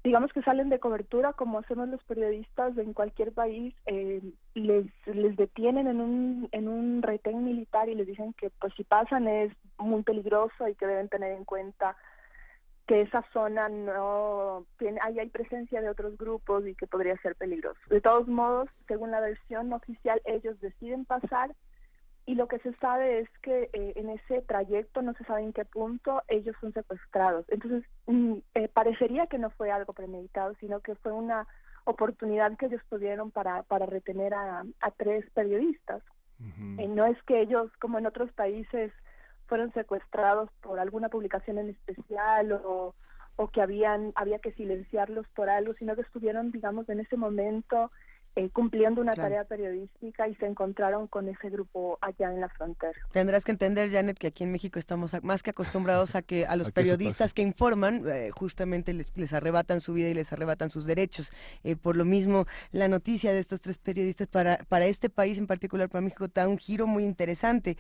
digamos que salen de cobertura, como hacemos los periodistas en cualquier país. Les detienen en un retén militar y les dicen que pues si pasan es muy peligroso y que deben tener en cuenta que esa zona no tiene, hay presencia de otros grupos y que podría ser peligroso. De todos modos, según la versión oficial, ellos deciden pasar, y lo que se sabe es que en ese trayecto, no se sabe en qué punto, ellos son secuestrados. Entonces, parecería que no fue algo premeditado, sino que fue una oportunidad que ellos tuvieron para retener a 3 periodistas. No es que ellos, como en otros países, fueron secuestrados por alguna publicación en especial o que había que silenciarlos por algo, sino que estuvieron, digamos, en ese momento cumpliendo una tarea periodística y se encontraron con ese grupo allá en la frontera. Tendrás que entender, Janet, que aquí en México estamos más que acostumbrados a que a los periodistas que informan justamente les arrebatan su vida y les arrebatan sus derechos. Por lo mismo, la noticia de estos 3 periodistas para este país en particular, para México, da un giro muy interesante.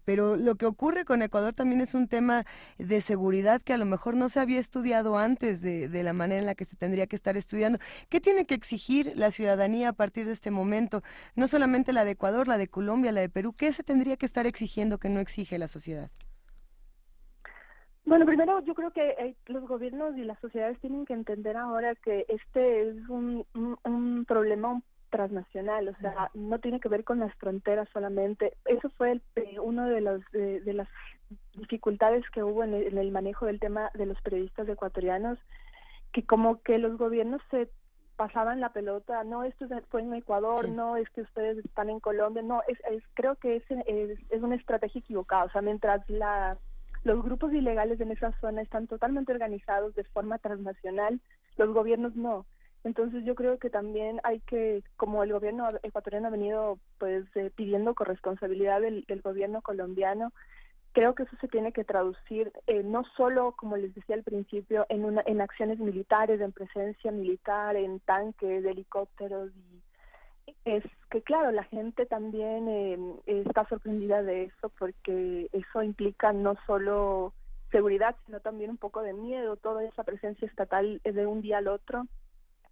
Pero lo que ocurre con Ecuador también es un tema de seguridad que a lo mejor no se había estudiado antes de la manera en la que se tendría que estar estudiando. ¿Qué tiene que exigir la ciudadanía a partir de este momento? No solamente la de Ecuador, la de Colombia, la de Perú. ¿Qué se tendría que estar exigiendo que no exige la sociedad? Bueno, primero yo creo que los gobiernos y las sociedades tienen que entender ahora que este es un problema transnacional, o sea, no tiene que ver con las fronteras solamente. Eso fue uno de las dificultades que hubo en el manejo del tema de los periodistas ecuatorianos, que como que los gobiernos se pasaban la pelota, no, esto fue en Ecuador, sí. No, es que ustedes están en Colombia, no, creo que es una estrategia equivocada, o sea, mientras los grupos ilegales en esa zona están totalmente organizados de forma transnacional, los gobiernos no. Entonces yo creo que también hay que, como el gobierno ecuatoriano ha venido pues pidiendo corresponsabilidad del gobierno colombiano, creo que eso se tiene que traducir no solo, como les decía al principio, en acciones militares, en presencia militar, en tanques, helicópteros, y es que claro, la gente también está sorprendida de eso, porque eso implica no solo seguridad, sino también un poco de miedo, toda esa presencia estatal de un día al otro,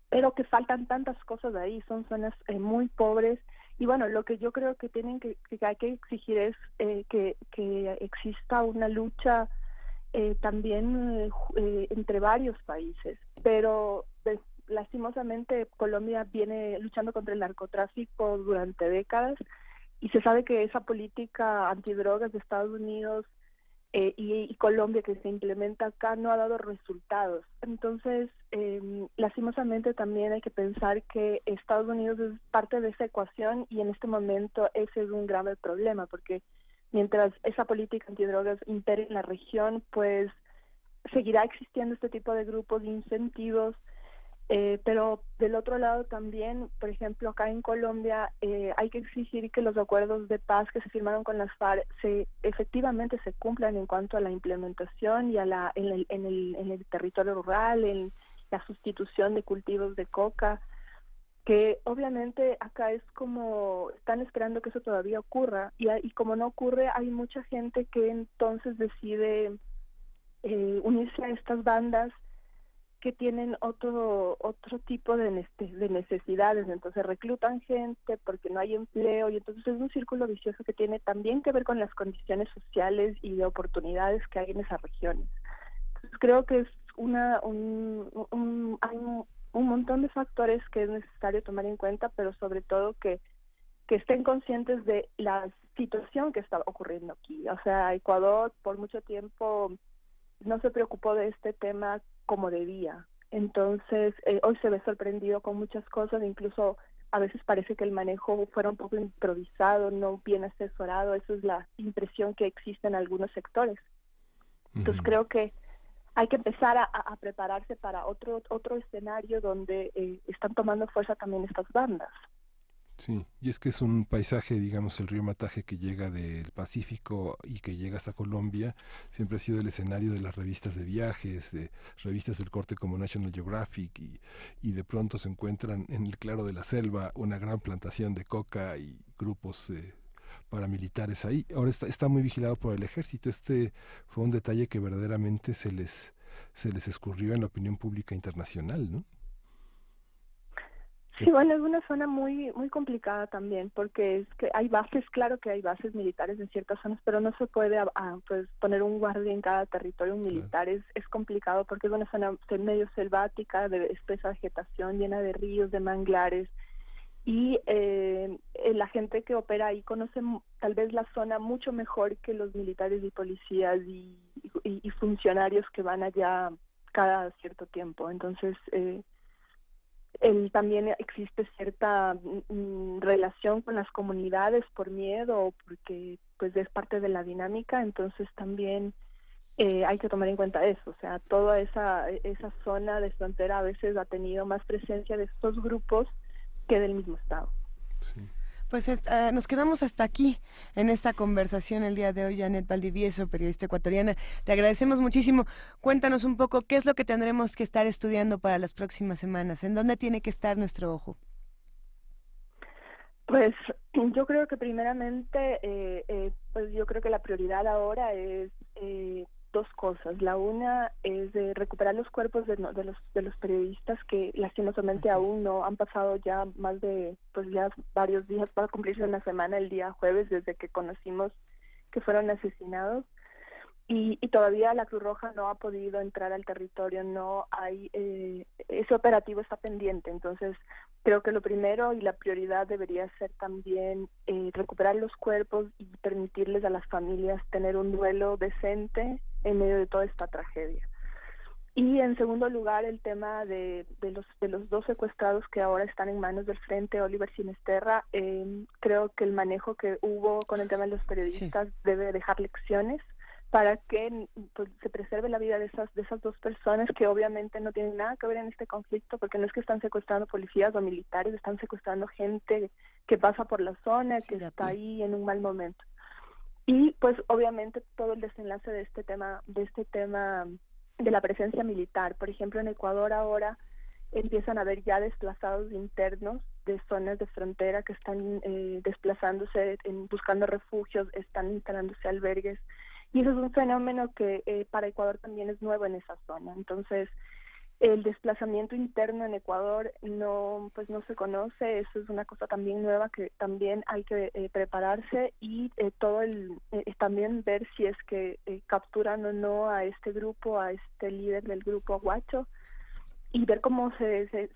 pero que faltan tantas cosas ahí, son zonas muy pobres. Y bueno, lo que yo creo que hay que exigir es que exista una lucha también entre varios países, pero lastimosamente Colombia viene luchando contra el narcotráfico durante décadas y se sabe que esa política antidrogas de Estados Unidos y Colombia que se implementa acá no ha dado resultados. Entonces, lastimosamente también hay que pensar que Estados Unidos es parte de esa ecuación y en este momento ese es un grave problema, porque mientras esa política antidrogas impere en la región, pues seguirá existiendo este tipo de grupos de incentivos. Pero del otro lado también, por ejemplo, acá en Colombia hay que exigir que los acuerdos de paz que se firmaron con las FARC efectivamente se cumplan en cuanto a la implementación y a en el territorio rural, en la sustitución de cultivos de coca, que obviamente acá es como están esperando que eso todavía ocurra y como no ocurre, hay mucha gente que entonces decide unirse a estas bandas que tienen otro tipo de necesidades, entonces reclutan gente porque no hay empleo y entonces es un círculo vicioso que tiene también que ver con las condiciones sociales y de oportunidades que hay en esas regiones. Entonces creo que es hay un montón de factores que es necesario tomar en cuenta, pero sobre todo que estén conscientes de la situación que está ocurriendo aquí. O sea, Ecuador por mucho tiempo no se preocupó de este tema como debía. Entonces, hoy se ve sorprendido con muchas cosas, incluso a veces parece que el manejo fuera un poco improvisado, no bien asesorado. Esa es la impresión que existe en algunos sectores. Entonces, creo que hay que empezar a prepararse para otro escenario donde están tomando fuerza también estas bandas. Sí, y es que es un paisaje, digamos, el río Mataje que llega del Pacífico y que llega hasta Colombia, siempre ha sido el escenario de las revistas de viajes, de revistas del corte como National Geographic, y de pronto se encuentran en el claro de la selva una gran plantación de coca y grupos paramilitares ahí. Ahora está muy vigilado por el ejército. Este fue un detalle que verdaderamente se les escurrió en la opinión pública internacional, ¿no? Sí, bueno, es una zona muy muy complicada también, porque es que hay bases, claro que hay bases militares en ciertas zonas, pero no se puede pues poner un guardia en cada territorio militar. Es complicado porque es una zona medio selvática, de espesa vegetación, llena de ríos, de manglares, y la gente que opera ahí conoce tal vez la zona mucho mejor que los militares y policías y funcionarios que van allá cada cierto tiempo. Entonces, también existe cierta relación con las comunidades por miedo o porque pues es parte de la dinámica. Entonces también hay que tomar en cuenta eso, o sea, toda esa zona de frontera a veces ha tenido más presencia de estos grupos que del mismo Estado. Sí. Pues nos quedamos hasta aquí en esta conversación el día de hoy. Janet Valdivieso, periodista ecuatoriana, te agradecemos muchísimo. Cuéntanos un poco qué es lo que tendremos que estar estudiando para las próximas semanas, en dónde tiene que estar nuestro ojo. Pues yo creo que primeramente, pues yo creo que la prioridad ahora es dos cosas. La una es de recuperar los cuerpos de los periodistas que lastimosamente aún no han pasado ya más de, pues ya varios días, para cumplirse una semana el día jueves desde que conocimos que fueron asesinados. Y todavía la Cruz Roja no ha podido entrar al territorio, no hay, ese operativo está pendiente. Entonces creo que lo primero y la prioridad debería ser también recuperar los cuerpos y permitirles a las familias tener un duelo decente en medio de toda esta tragedia. Y en segundo lugar, el tema de los dos secuestrados que ahora están en manos del Frente Oliver Sinisterra. Creo que el manejo que hubo con el tema de los periodistas debe dejar lecciones para que pues, se preserve la vida de esas dos personas que obviamente no tienen nada que ver en este conflicto, porque no es que están secuestrando policías o militares, están secuestrando gente que pasa por la zona, que está ahí en un mal momento. Y pues obviamente todo el desenlace de este tema de la presencia militar. Por ejemplo, en Ecuador ahora empiezan a haber ya desplazados internos de zonas de frontera que están desplazándose, buscando refugios, están instalándose albergues. Y eso es un fenómeno que para Ecuador también es nuevo en esa zona. Entonces, el desplazamiento interno en Ecuador no se conoce. Eso es una cosa también nueva que también hay que prepararse y también ver si es que capturan o no a este grupo, a este líder del grupo Huacho, y ver cómo se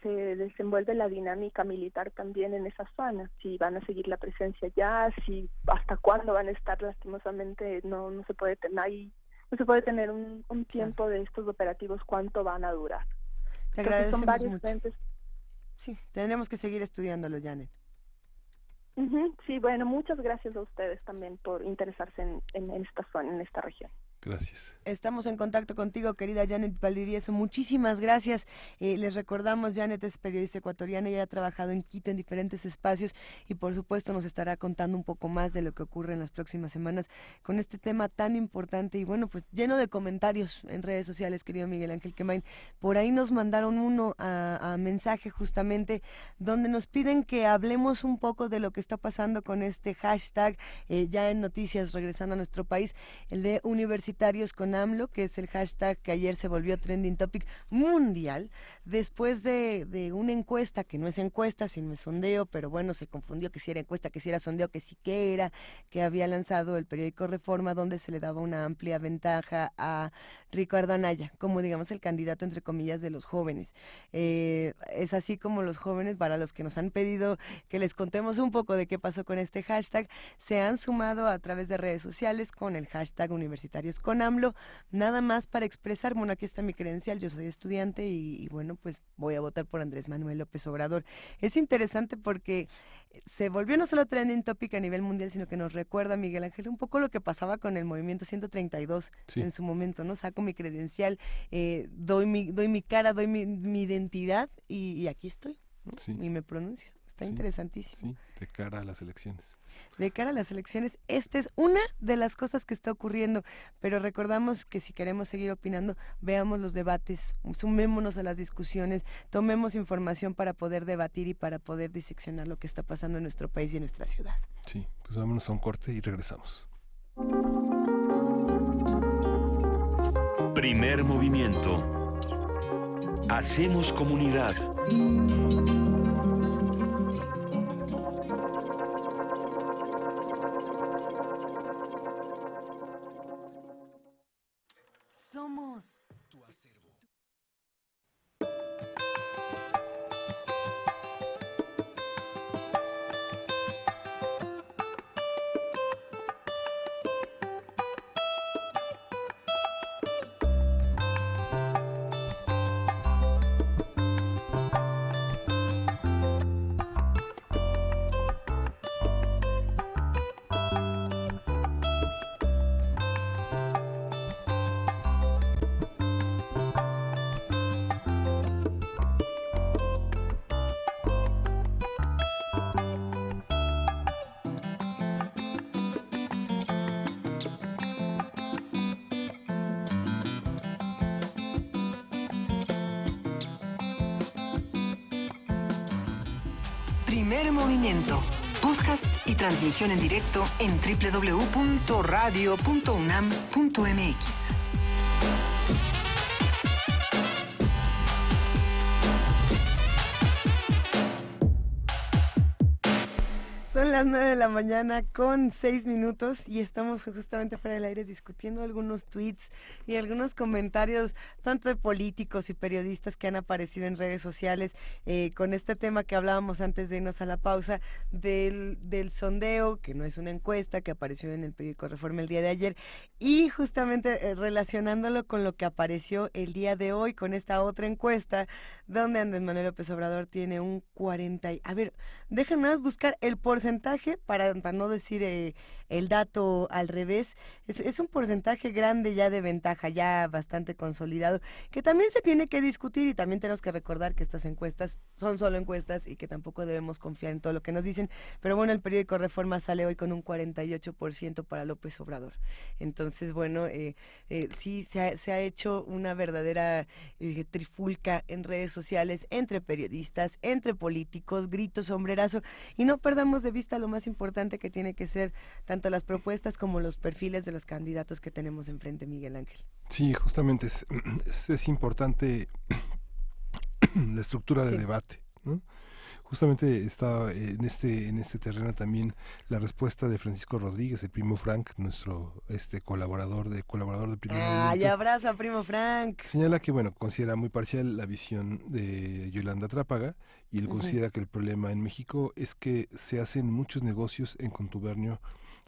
desenvuelve la dinámica militar también en esa zona, si van a seguir la presencia ya, si hasta cuándo van a estar. Lastimosamente no se puede tener un tiempo de estos operativos, cuánto van a durar. Te agradecemos son varios mucho. frentes. Sí, tendremos que seguir estudiándolo, Janet. Sí, bueno, muchas gracias a ustedes también por interesarse en esta zona, en esta región. Gracias. Estamos en contacto contigo, querida Janet Valdivieso. Muchísimas gracias. Les recordamos, Janet es periodista ecuatoriana, ella ha trabajado en Quito en diferentes espacios y por supuesto nos estará contando un poco más de lo que ocurre en las próximas semanas con este tema tan importante y bueno, pues lleno de comentarios en redes sociales, querido Miguel Ángel Quemain. Por ahí nos mandaron uno a mensaje justamente donde nos piden que hablemos un poco de lo que está pasando con este hashtag ya en noticias, regresando a nuestro país, el de Universitarios con AMLO, que es el hashtag que ayer se volvió trending topic mundial, después de una encuesta, que no es encuesta, sino es sondeo, pero bueno, se confundió que si era encuesta, que si era sondeo, que sí que era, que había lanzado el periódico Reforma, donde se le daba una amplia ventaja a Ricardo Anaya, como digamos el candidato entre comillas de los jóvenes. Es así como los jóvenes, para los que nos han pedido que les contemos un poco de qué pasó con este hashtag, se han sumado a través de redes sociales con el hashtag Universitarios con AMLO, nada más para expresar, bueno, aquí está mi credencial, yo soy estudiante y bueno, pues voy a votar por Andrés Manuel López Obrador. Es interesante porque se volvió no solo trending topic a nivel mundial, sino que nos recuerda, Miguel Ángel, un poco lo que pasaba con el movimiento 132 en su momento, ¿no? Saco mi credencial, doy mi cara, doy mi identidad y aquí estoy, ¿no? Y me pronuncio. Está interesantísimo. Sí, de cara a las elecciones. De cara a las elecciones, esta es una de las cosas que está ocurriendo, pero recordamos que si queremos seguir opinando, veamos los debates, sumémonos a las discusiones, tomemos información para poder debatir y para poder diseccionar lo que está pasando en nuestro país y en nuestra ciudad. Sí, pues vámonos a un corte y regresamos. Primer movimiento. Hacemos comunidad. Somos tu acervo. Primer Movimiento. Podcast y transmisión en directo en www.radio.unam.mx. Son las 9 de la mañana con 6 minutos y estamos justamente fuera del aire discutiendo algunos tweets y algunos comentarios, tanto de políticos y periodistas que han aparecido en redes sociales, con este tema que hablábamos antes de irnos a la pausa, del sondeo, que no es una encuesta, que apareció en el periódico Reforma el día de ayer, y justamente relacionándolo con lo que apareció el día de hoy, con esta otra encuesta, donde Andrés Manuel López Obrador tiene un 40... A ver, déjenme buscar el porcentaje para no decir el dato al revés. Es un porcentaje grande ya de ventaja, ya bastante consolidado, que también se tiene que discutir, y también tenemos que recordar que estas encuestas son solo encuestas y que tampoco debemos confiar en todo lo que nos dicen. Pero bueno, el periódico Reforma sale hoy con un 48% para López Obrador. Entonces, bueno, sí se ha hecho una verdadera trifulca en redes sociales, entre periodistas, entre políticos, gritos, sombrerazo, y no perdamos de vista lo más importante, que tiene que ser tanto las propuestas como los perfiles de los candidatos que tenemos enfrente, Miguel Ángel. Sí, justamente es importante la estructura del debate, ¿no? Justamente estaba en este terreno también la respuesta de Francisco Rodríguez, el primo Frank, nuestro colaborador de Primer Movimiento. ¡Ay, abrazo a primo Frank! Señala que, bueno, considera muy parcial la visión de Yolanda Trápaga, y él considera que el problema en México es que se hacen muchos negocios en contubernio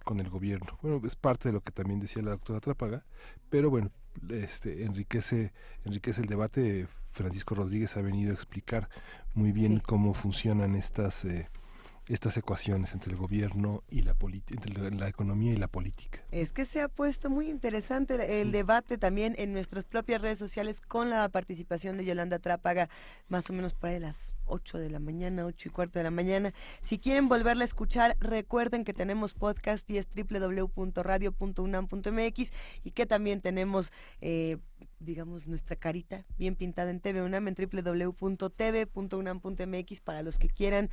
con el gobierno. Bueno, es parte de lo que también decía la doctora Trápaga, pero bueno, enriquece el debate. Francisco Rodríguez ha venido a explicar muy bien cómo funcionan estas ecuaciones entre el gobierno y entre la economía y la política. Es que se ha puesto muy interesante el debate también en nuestras propias redes sociales, con la participación de Yolanda Trápaga, más o menos por ahí las 8 de la mañana, 8:15 de la mañana. Si quieren volverla a escuchar, recuerden que tenemos podcast y es www.radio.unam.mx, y que también tenemos digamos, nuestra carita bien pintada en TV UNAM, en www.tv.unam.mx, para los que quieran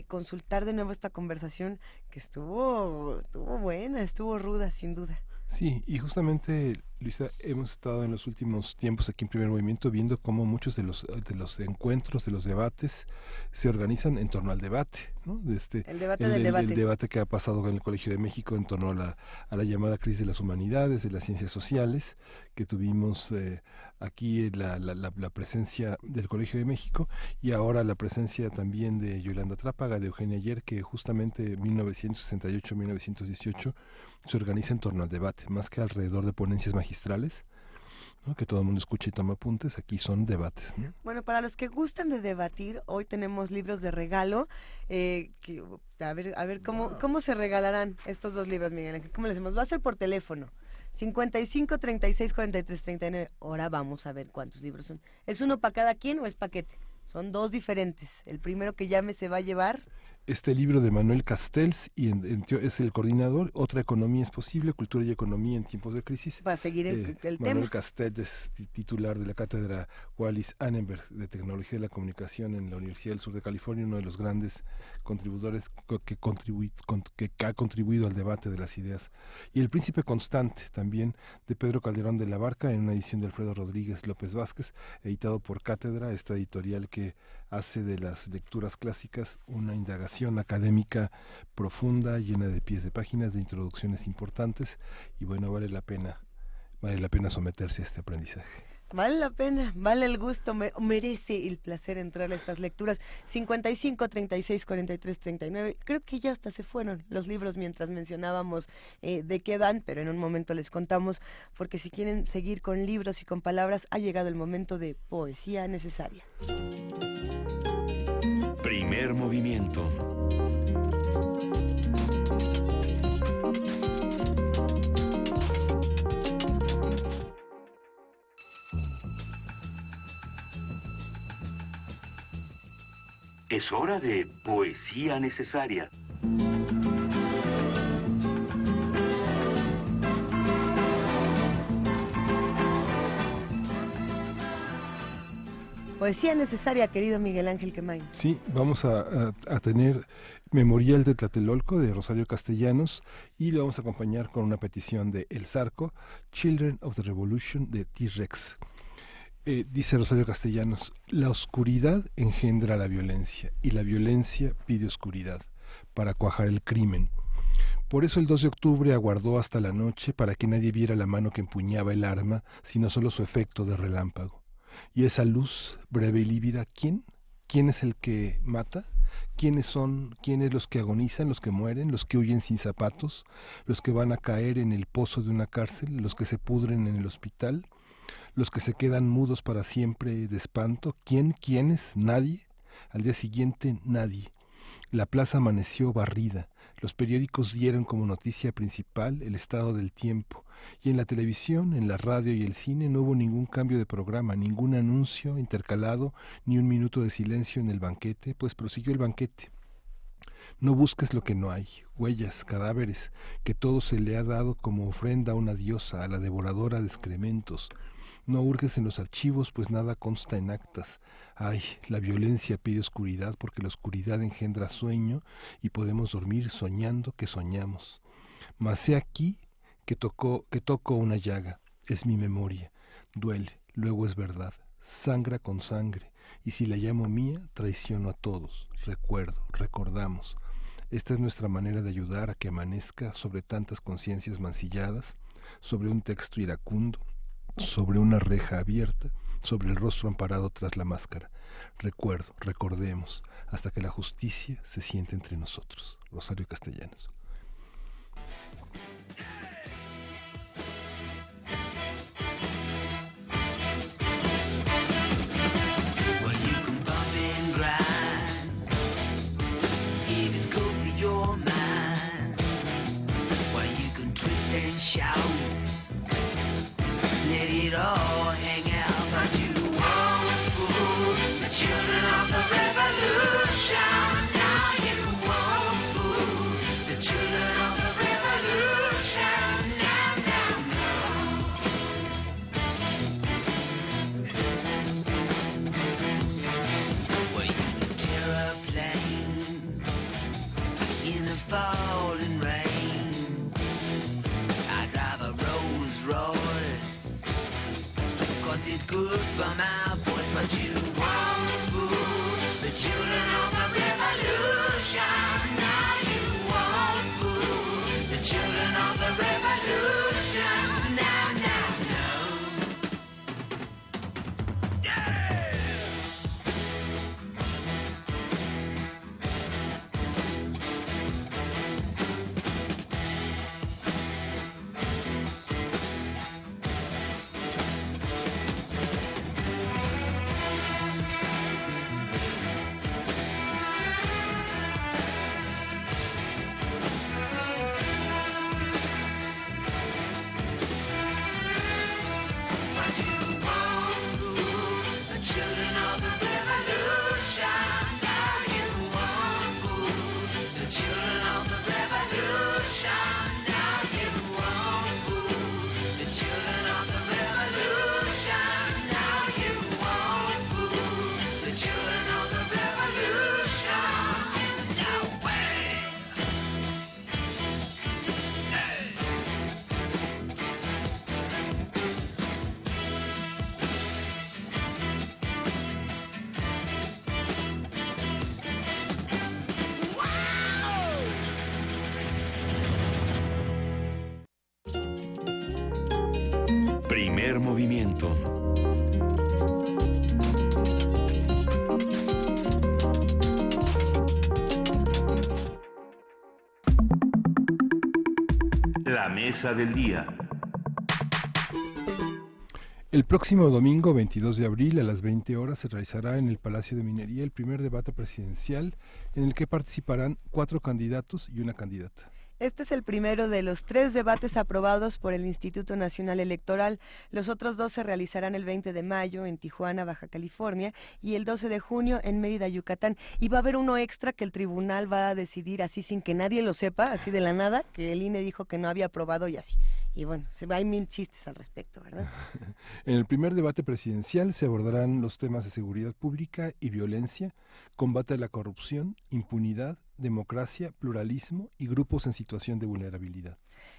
consultar de nuevo esta conversación, que estuvo buena, estuvo ruda, sin duda. Sí, y justamente, Luisa, hemos estado en los últimos tiempos aquí en Primer Movimiento viendo cómo muchos de los encuentros, de los debates, se organizan en torno al debate, ¿no? El debate del debate. El debate que ha pasado en el Colegio de México en torno a la llamada crisis de las humanidades, de las ciencias sociales, que tuvimos aquí la presencia del Colegio de México, y ahora la presencia también de Yolanda Trápaga, de Eugenia Ayer, que justamente 1968-1918 se organiza en torno al debate, más que alrededor de ponencias magistrales, ¿no? Que todo el mundo escuche y toma apuntes. Aquí son debates, ¿no? Bueno, para los que gustan de debatir, hoy tenemos libros de regalo. A ver cómo se regalarán estos dos libros, Miguel Ángel. ¿Cómo le hacemos? Va a ser por teléfono. 55 36 43 39. Ahora vamos a ver cuántos libros son. ¿Es uno para cada quien o es paquete? Son dos diferentes. El primero que llame se va a llevar este libro de Manuel Castells, y es el coordinador. Otra economía es posible, cultura y economía en tiempos de crisis. Para seguir el tema. Manuel Castells es titular de la cátedra Wallis Annenberg de Tecnología de la Comunicación en la Universidad del Sur de California, uno de los grandes contribuidores que ha contribuido al debate de las ideas. Y El Príncipe Constante, también de Pedro Calderón de la Barca, en una edición de Alfredo Rodríguez López Vázquez, editado por Cátedra, esta editorial que hace de las lecturas clásicas una indagación académica profunda, llena de pies de páginas, de introducciones importantes, y bueno, vale la pena someterse a este aprendizaje. Vale la pena, vale el gusto, merece el placer entrar a estas lecturas. 55 36 43 39. Creo que ya hasta se fueron los libros mientras mencionábamos de qué van, pero en un momento les contamos, porque si quieren seguir con libros y con palabras, ha llegado el momento de Poesía Necesaria. Primer movimiento. Es hora de Poesía Necesaria. poesía necesaria, querido Miguel Ángel Quemain. Sí, vamos a tener Memorial de Tlatelolco de Rosario Castellanos y lo vamos a acompañar con una petición de El Zarco, Children of the Revolution de T-Rex. Dice Rosario Castellanos: la oscuridad engendra la violencia y la violencia pide oscuridad para cuajar el crimen. Por eso el 2 de octubre aguardó hasta la noche para que nadie viera la mano que empuñaba el arma, sino solo su efecto de relámpago. Y esa luz, breve y lívida, ¿quién? ¿Quién es el que mata? ¿Quiénes son? ¿Quiénes los que agonizan, los que mueren, los que huyen sin zapatos, los que van a caer en el pozo de una cárcel, los que se pudren en el hospital? Los que se quedan mudos para siempre de espanto. ¿Quién? ¿Quiénes? Nadie. Al día siguiente, nadie. La plaza amaneció barrida. Los periódicos dieron como noticia principal el estado del tiempo. Y en la televisión, en la radio y el cine no hubo ningún cambio de programa, ningún anuncio intercalado, ni un minuto de silencio en el banquete, pues prosiguió el banquete. No busques lo que no hay, huellas, cadáveres, que todo se le ha dado como ofrenda a una diosa, a la devoradora de excrementos. No hurgues en los archivos, pues nada consta en actas. Ay, la violencia pide oscuridad, porque la oscuridad engendra sueño, y podemos dormir soñando que soñamos. Mas he aquí que toco una llaga, es mi memoria, duele, luego es verdad, sangra con sangre, y si la llamo mía, traiciono a todos, recordamos. Esta es nuestra manera de ayudar a que amanezca sobre tantas conciencias mancilladas, sobre un texto iracundo, sobre una reja abierta, sobre el rostro amparado tras la máscara. Recordemos, hasta que la justicia se siente entre nosotros. Rosario Castellanos. Let it all hang out, but you won't fool the children of the revolution. Now you won't fool the children of the revolution. Now, well, you can tear a plane in the falling rain. I drive a Rolls Royce, 'cause it's good for my voice, but you won't fool the children of the revolution. Now you won't fool the children of the revolution. Now, no. Primer movimiento. La mesa del día. El próximo domingo 22 de abril a las 20 horas se realizará en el Palacio de Minería el primer debate presidencial en el que participarán 4 candidatos y una candidata. Este es el primero de los 3 debates aprobados por el Instituto Nacional Electoral. Los otros 2 se realizarán el 20 de mayo en Tijuana, Baja California, y el 12 de junio en Mérida, Yucatán. Y va a haber uno extra que el tribunal va a decidir así sin que nadie lo sepa, así de la nada, que el INE dijo que no había aprobado y así. bueno, hay 1000 chistes al respecto, ¿verdad? En el primer debate presidencial se abordarán los temas de seguridad pública y violencia, combate a la corrupción, impunidad, democracia, pluralismo y grupos en situación de vulnerabilidad.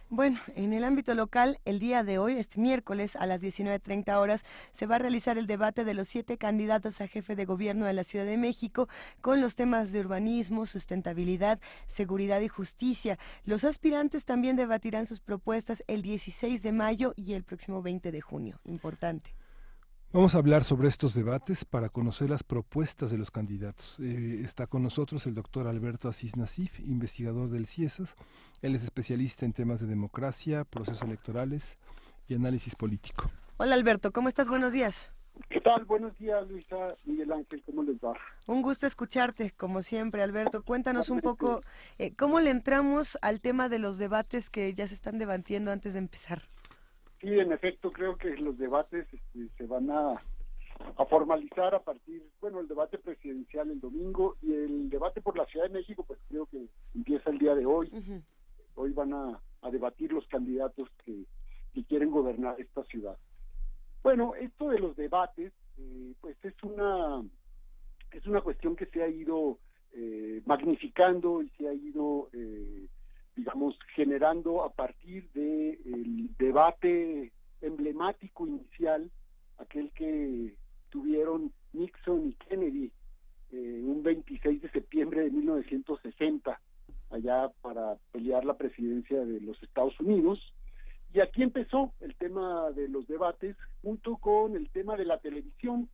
Bueno, en el ámbito local, el día de hoy, este miércoles, a las 19:30 horas, se va a realizar el debate de los 7 candidatos a jefe de gobierno de la Ciudad de México con los temas de urbanismo, sustentabilidad, seguridad y justicia. Los aspirantes también debatirán sus propuestas el 16 de mayo y el próximo 20 de junio. Importante. Vamos a hablar sobre estos debates para conocer las propuestas de los candidatos. Está con nosotros el doctor Alberto Asís Nasif, investigador del CIESAS. Él es especialista en temas de democracia, procesos electorales y análisis político. Hola Alberto, ¿cómo estás? Buenos días. ¿Qué tal? Buenos días, Luisa, Miguel Ángel, ¿cómo les va? Un gusto escucharte, como siempre, Alberto. Cuéntanos un poco cómo le entramos al tema de los debates que ya se están debatiendo antes de empezar. Sí, en efecto, creo que los debates se van a formalizar a partir, bueno, el debate presidencial el domingo y el debate por la Ciudad de México, pues creo que empieza el día de hoy. Uh-huh. Hoy van a debatir los candidatos que quieren gobernar esta ciudad. Bueno, esto de los debates, pues es una cuestión que se ha ido magnificando y se ha ido digamos, generando a partir del debate emblemático inicial, aquel que tuvieron Nixon y Kennedy un 26 de septiembre de 1960, allá para pelear la presidencia de los Estados Unidos. Y aquí empezó el tema de los debates junto con el tema de la televisión.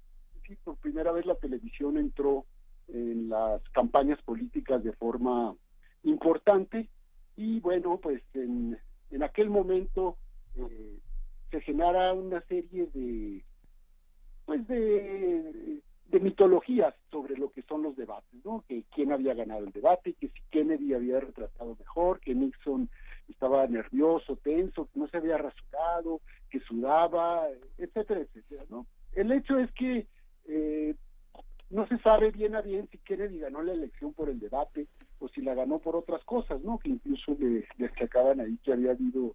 Sí, por primera vez la televisión entró en las campañas políticas de forma importante. Y bueno, pues en aquel momento se genera una serie de mitologías sobre lo que son los debates, ¿no? Que quién había ganado el debate, que si Kennedy había retratado mejor, que Nixon estaba nervioso, tenso, que no se había rasurado, que sudaba, etcétera, etcétera, ¿no? El hecho es que no se sabe bien a bien si Kennedy ganó la elección por el debate o si la ganó por otras cosas, ¿no? Que incluso le destacaban ahí que había habido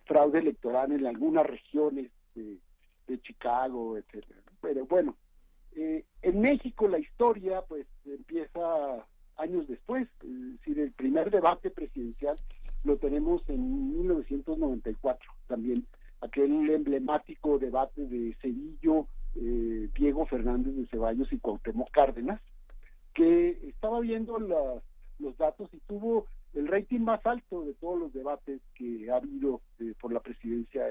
fraude electoral en algunas regiones de Chicago, etcétera. Pero bueno, en México la historia pues empieza años después, es decir, el primer debate presidencial lo tenemos en 1994, también aquel emblemático debate de Zedillo, Diego Fernández de Ceballos y Cuauhtémoc Cárdenas, que estaba viendo los datos y tuvo el rating más alto de todos los debates que ha habido por la presidencia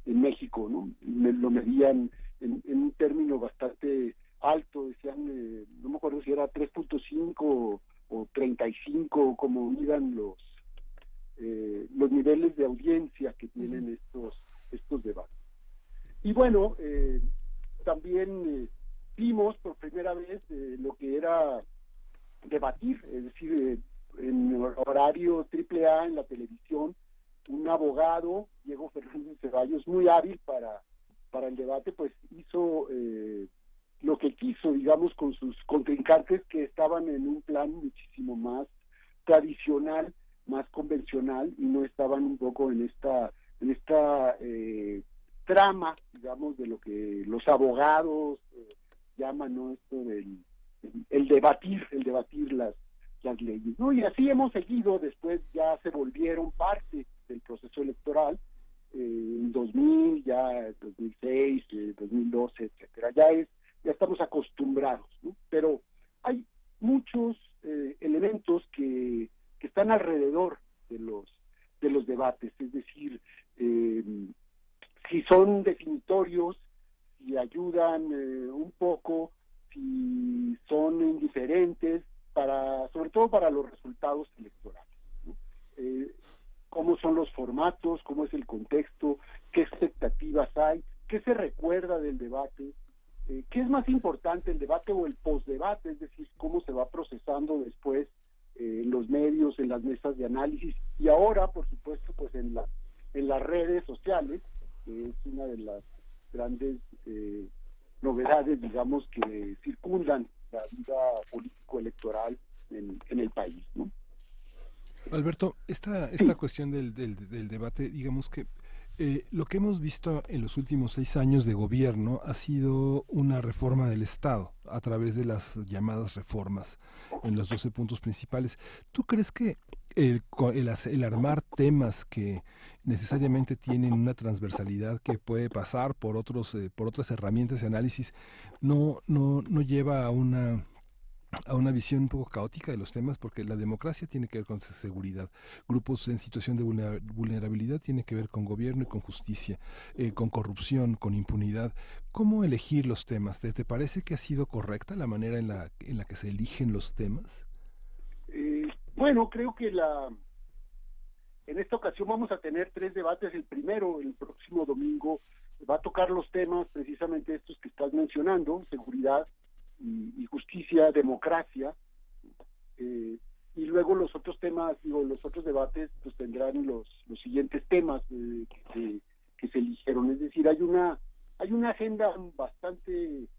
en México, ¿no? Lo medían en un término bastante alto, decían, no me acuerdo si era 3.5 o 35, como miran los niveles de audiencia que tienen estos debates. Y bueno, también vimos por primera vez lo que era debatir, es decir, en horario AAA en la televisión, un abogado, Diego Fernández Ceballos, muy hábil para el debate, pues hizo lo que quiso, digamos, con sus contrincantes que estaban en un plan muchísimo más tradicional, más convencional, y no estaban un poco en esta trama, digamos, de lo que los abogados llaman, ¿no? Esto del el debatir las leyes, ¿no? Y así hemos seguido, después ya se volvieron parte del proceso electoral, en 2000, ya 2006, 2012, etcétera. Ya estamos acostumbrados, ¿no? Pero hay muchos elementos que están alrededor de los debates, es decir, si son definitorios, si ayudan un poco, si son indiferentes, sobre todo para los resultados electorales, ¿no? Cómo son los formatos, cómo es el contexto, qué expectativas hay, qué se recuerda del debate, qué es más importante, el debate o el postdebate, es decir, cómo se va procesando después en los medios, en las mesas de análisis, y ahora, por supuesto, pues en las redes sociales, que es una de las grandes novedades, digamos, que circundan la vida político-electoral en el país, ¿no? Alberto, esta cuestión del debate, digamos que lo que hemos visto en los últimos 6 años de gobierno ha sido una reforma del Estado a través de las llamadas reformas en los 12 puntos principales. ¿Tú crees que el armar temas que necesariamente tienen una transversalidad que puede pasar por otras herramientas de análisis no lleva a una visión un poco caótica de los temas? Porque la democracia tiene que ver con seguridad, grupos en situación de vulnerabilidad tiene que ver con gobierno y con justicia, con corrupción, con impunidad. ¿Cómo elegir los temas? ¿Te parece que ha sido correcta la manera en la que se eligen los temas? Bueno, creo que en esta ocasión vamos a tener 3 debates. El primero, el próximo domingo, va a tocar los temas precisamente estos que estás mencionando: seguridad y justicia, democracia, y luego los otros temas, los otros debates, pues tendrán los siguientes temas que se eligieron. Es decir, hay una agenda bastante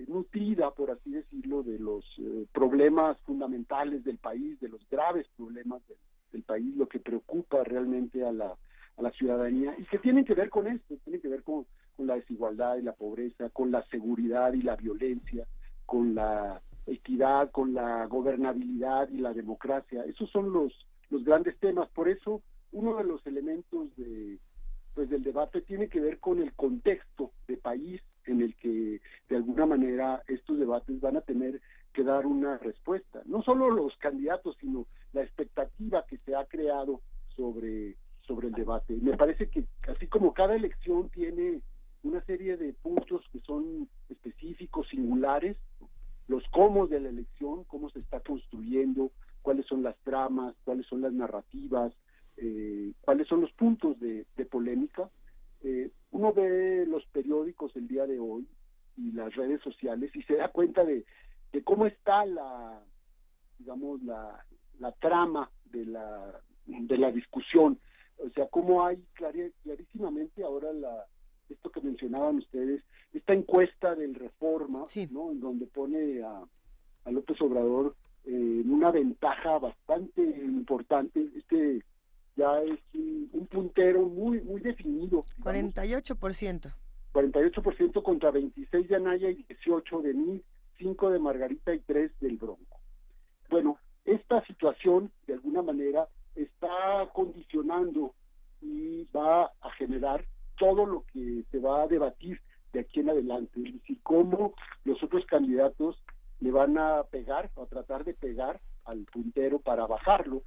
nutrida, por así decirlo, de los problemas fundamentales del país, de los graves problemas del país, lo que preocupa realmente a la ciudadanía, y que tienen que ver con esto, tienen que ver con la desigualdad y la pobreza, con la seguridad y la violencia, con la equidad, con la gobernabilidad y la democracia. Esos son los grandes temas. Por eso, uno de los elementos del debate tiene que ver con el contexto de país en el que, de alguna manera, estos debates van a tener que dar una respuesta. No solo los candidatos, sino la expectativa que se ha creado sobre el debate. Me parece que, así como cada elección tiene una serie de puntos que son específicos, singulares, los cómo de la elección, cómo se está construyendo, cuáles son las tramas, cuáles son las narrativas, cuáles son los puntos de polémica. Uno ve los periódicos el día de hoy y las redes sociales y se da cuenta de cómo está la trama de la discusión. O sea, cómo hay clarísimamente ahora esto que mencionaban ustedes, esta encuesta del Reforma, sí, ¿no?, en donde pone a López Obrador en una ventaja bastante importante. Ya es un puntero muy definido. 48%. 48% contra 26 de Anaya y 18 de mí, 5 de Margarita y 3 del Bronco. Bueno, esta situación, de alguna manera, está condicionando y va a generar todo lo que se va a debatir de aquí en adelante, es decir, cómo los otros candidatos le van a pegar o a tratar de pegar al puntero para bajarlo.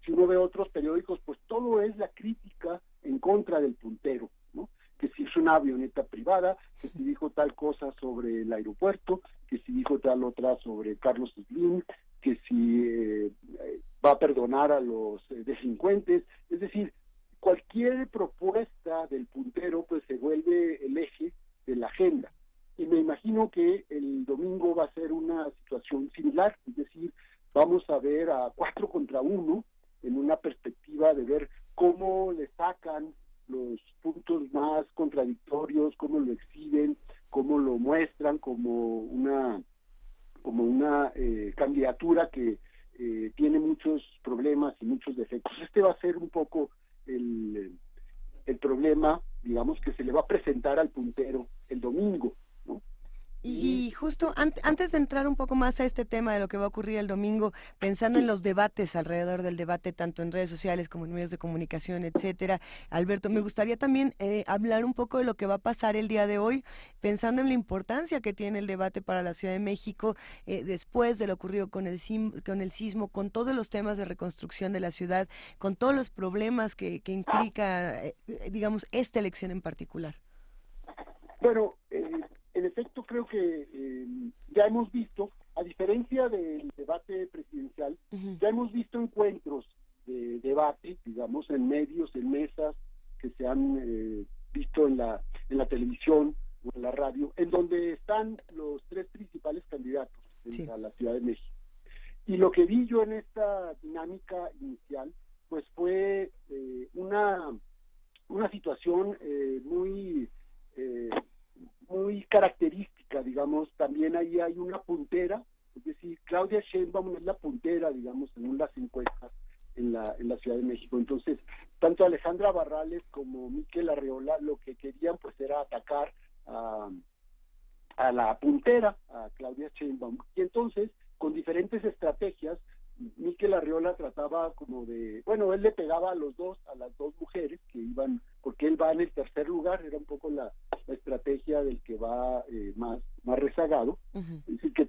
Si uno ve otros periódicos, pues todo es la crítica en contra del puntero, ¿no? Que si es una avioneta privada, que si dijo tal cosa sobre el aeropuerto, que si dijo tal otra sobre Carlos Slim, que si va a perdonar a los delincuentes. Es decir, cualquier propuesta del puntero pues se vuelve el eje de la agenda. Y me imagino que el domingo va a ser una situación similar, es decir, vamos a ver a 4 contra 1 en una perspectiva de ver cómo le sacan los puntos más contradictorios, cómo lo exhiben, cómo lo muestran como una candidatura que tiene muchos problemas y muchos defectos. Este va a ser un poco el problema, digamos, que se le va a presentar al puntero el domingo, ¿no? Y justo antes de entrar un poco más a este tema de lo que va a ocurrir el domingo, pensando en los debates alrededor del debate, tanto en redes sociales como en medios de comunicación, etcétera, Alberto, me gustaría también hablar un poco de lo que va a pasar el día de hoy, pensando en la importancia que tiene el debate para la Ciudad de México, después de lo ocurrido con el sismo, con todos los temas de reconstrucción de la ciudad, con todos los problemas que implica, digamos, esta elección en particular. Bueno, en efecto, creo que ya hemos visto, a diferencia del debate presidencial, ya hemos visto encuentros de debate, digamos, en medios, en mesas, que se han visto en la televisión o en la radio, en donde están los 3 principales candidatos a la Ciudad de México. Y lo que vi yo en esta dinámica inicial, pues fue una situación muy característica, digamos. También ahí hay una puntera, es decir, Claudia Sheinbaum es la puntera, digamos, en las encuestas, en la Ciudad de México. Entonces, tanto Alejandra Barrales como Miquel Arriola lo que querían pues era atacar a la puntera, a Claudia Sheinbaum. Y entonces, con diferentes estrategias, Miquel Arriola trataba como de, bueno, él le pegaba a las dos mujeres que iban, porque él va en el tercer lugar, era un poco la estrategia del que va más rezagado, es decir, que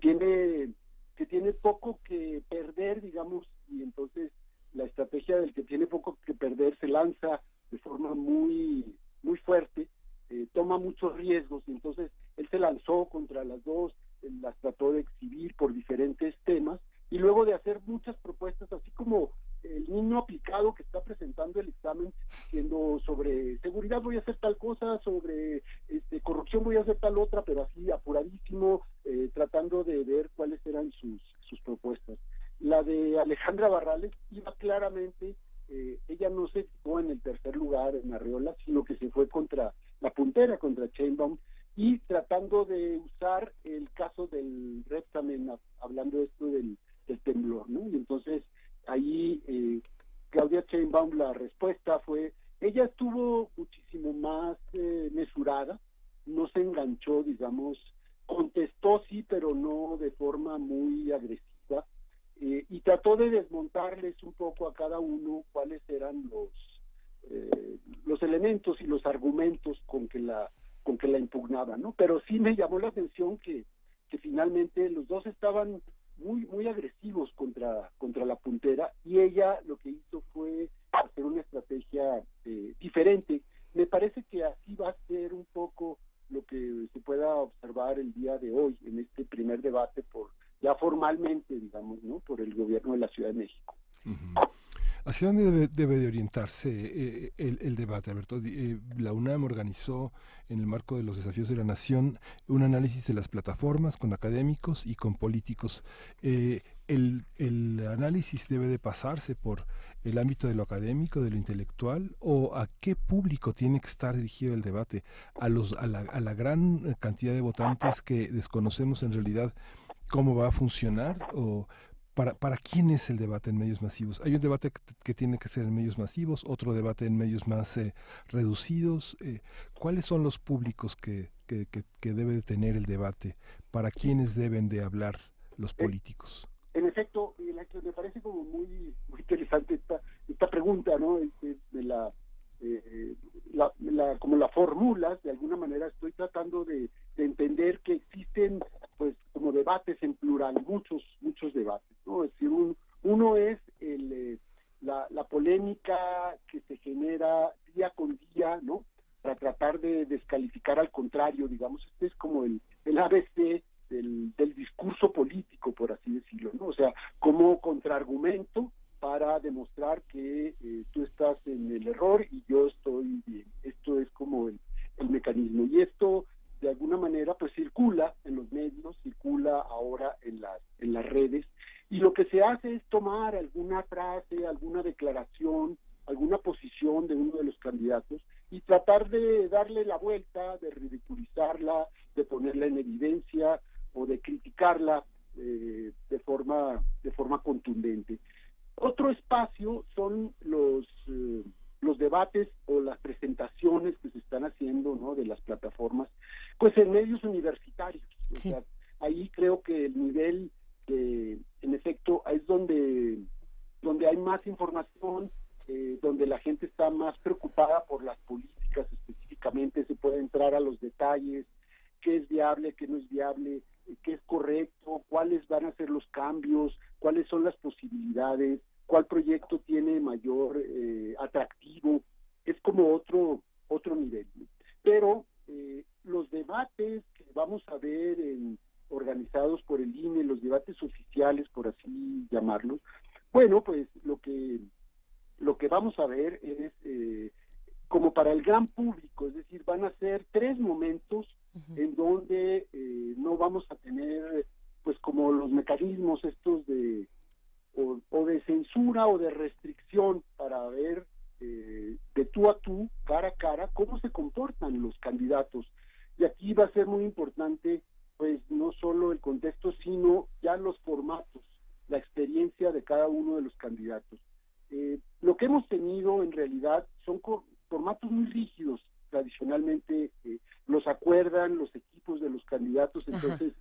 tiene poco que perder, digamos, y entonces la estrategia del que tiene poco que perder se lanza de forma muy fuerte, toma muchos riesgos, y entonces él se lanzó contra las dos, las trató de exhibir por diferentes temas, y luego de hacer muchas propuestas, así como el niño aplicado que está presentando el examen, diciendo sobre seguridad voy a hacer tal cosa, sobre corrupción voy a hacer tal otra, pero así apuradísimo, tratando de ver cuáles eran sus propuestas. La de Alejandra Barrales iba claramente, ella no se fijó en el tercer lugar en Arriola, sino que se fue contra la puntera, contra Sheinbaum, y tratando de usar el caso del Repsamen, hablando de esto del temblor, ¿no? Y entonces ahí Claudia Sheinbaum, la respuesta fue, ella estuvo muchísimo más mesurada, no se enganchó, digamos, contestó sí, pero no de forma muy agresiva, y trató de desmontarles un poco a cada uno cuáles eran los elementos y los argumentos con que la impugnaban, ¿no? Pero sí me llamó la atención que finalmente los dos estaban muy agresivos contra la puntera, y ella lo que hizo fue hacer una estrategia diferente. Me parece que así va a ser un poco lo que se pueda observar el día de hoy en este primer debate ya formalmente, digamos, ¿no? Por el gobierno de la Ciudad de México. ¿Hacia dónde debe de orientarse el debate, Alberto? La UNAM organizó, en el marco de los desafíos de la nación, un análisis de las plataformas con académicos y con políticos. ¿El análisis debe de pasarse por el ámbito de lo académico, de lo intelectual, o a qué público tiene que estar dirigido el debate? ¿A la gran cantidad de votantes que desconocemos en realidad cómo va a funcionar? ¿O ¿Para quién es el debate en medios masivos? Hay un debate que tiene que ser en medios masivos, otro debate en medios más reducidos. ¿Cuáles son los públicos que debe de tener el debate? ¿Para quiénes deben de hablar los políticos? En efecto, me parece como muy interesante esta pregunta, ¿no? Como la formulas, de alguna manera estoy tratando de entender que existen pues como debates en plural, muchos debates, ¿no? Es decir, uno es la polémica que se genera día con día, ¿no? Para tratar de descalificar al contrario, digamos, este es como el ABC del discurso político, por así decirlo, ¿no? O sea, como contraargumento para demostrar que tú estás en el error y yo estoy bien. Esto es como el mecanismo. Y esto, de alguna manera, pues circula en los medios, circula ahora en las redes, y lo que se hace es tomar alguna frase, alguna declaración, alguna posición de uno de los candidatos y tratar de darle la vuelta, de ridiculizarla, de ponerla en evidencia o de criticarla de forma contundente. Otro espacio son los debates o las presentaciones que se están haciendo, ¿no? De las plataformas, pues en medios universitarios. Sí. O sea, ahí creo que el nivel, en efecto, es donde hay más información, donde la gente está más preocupada por las políticas específicamente, se puede entrar a los detalles, qué es viable, qué no es viable, qué es correcto, cuáles van a ser los cambios, cuáles son las posibilidades, cuál proyecto tiene mayor atractivo. Es como otro nivel, ¿no? Pero los debates que vamos a ver organizados por el INE, los debates oficiales, por así llamarlos, bueno, pues lo que vamos a ver es como para el gran público, es decir, van a ser 3 momentos en donde no vamos a tener pues como los mecanismos estos de censura o de restricción para ver de tú a tú, cara a cara, cómo se comportan los candidatos. Y aquí va a ser muy importante pues no solo el contexto, sino ya los formatos, la experiencia de cada uno de los candidatos. Lo que hemos tenido en realidad son formatos muy rígidos, tradicionalmente los acuerdan los equipos de los candidatos, entonces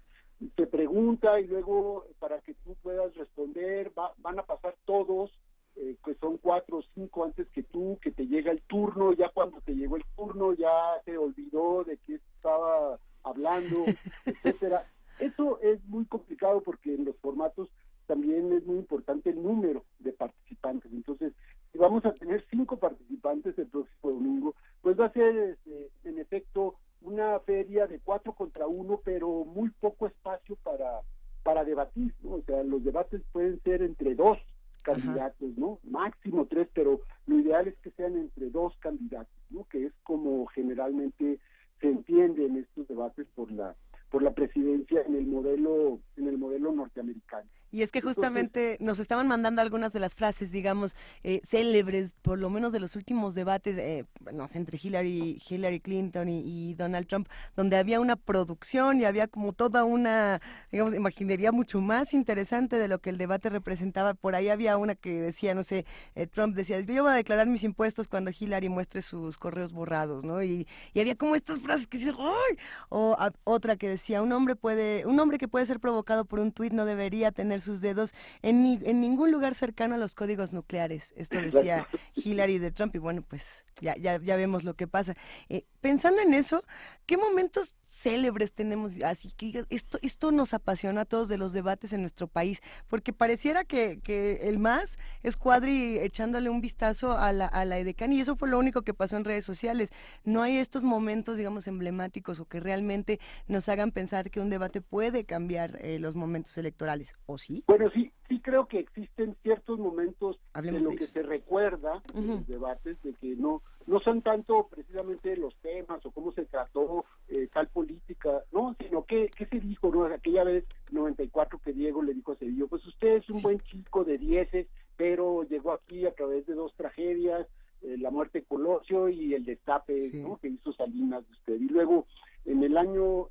te pregunta y luego para que tú puedas responder van a pasar todos, que son 4 o 5 antes que tú, que te llega el turno, ya cuando te llegó el turno ya te olvidó de qué estaba hablando, etcétera. Eso es muy complicado porque en los formatos también es muy importante el número de participantes. Entonces, si vamos a tener 5 participantes el próximo domingo, pues va a ser en efecto una feria de 4 contra 1, pero muy poco espacio para debatir, ¿no? O sea, los debates pueden ser entre 2 candidatos, ¿no? Máximo 3, pero lo ideal es que sean entre 2 candidatos, ¿no? Que es como generalmente se entiende en estos debates por la presidencia en el modelo norteamericano. Y es que justamente nos estaban mandando algunas de las frases, digamos, célebres, por lo menos de los últimos debates, no sé, entre Hillary Clinton y Donald Trump, donde había una producción y había como toda una, digamos, imaginería mucho más interesante de lo que el debate representaba. Por ahí había una que decía, no sé, Trump decía, yo voy a declarar mis impuestos cuando Hillary muestre sus correos borrados, ¿no? Y había como estas frases que decían, ¡ay! O otra que decía, un hombre que puede ser provocado por un tuit no debería tener sus dedos en ningún lugar cercano a los códigos nucleares. Esto decía Hillary de Trump y bueno, pues ya vemos lo que pasa. Pensando en eso, ¿qué momentos célebres tenemos? Así que esto nos apasiona a todos de los debates en nuestro país, porque pareciera que el MAS es Cuadri echándole un vistazo a la edecán, y eso fue lo único que pasó en redes sociales. No hay estos momentos, digamos, emblemáticos o que realmente nos hagan pensar que un debate puede cambiar los momentos electorales, ¿o sí? Bueno, sí creo que existen ciertos momentos de lo que se recuerda en los debates, de que no son tanto precisamente los temas o cómo se trató tal política, no, sino qué se dijo, ¿no? Aquella vez 94 que Diego le dijo a Cedillo, pues usted es un buen chico de 10, pero llegó aquí a través de 2 tragedias, la muerte de Colosio y el destape, ¿no? Que hizo Salinas de usted. Y luego en el año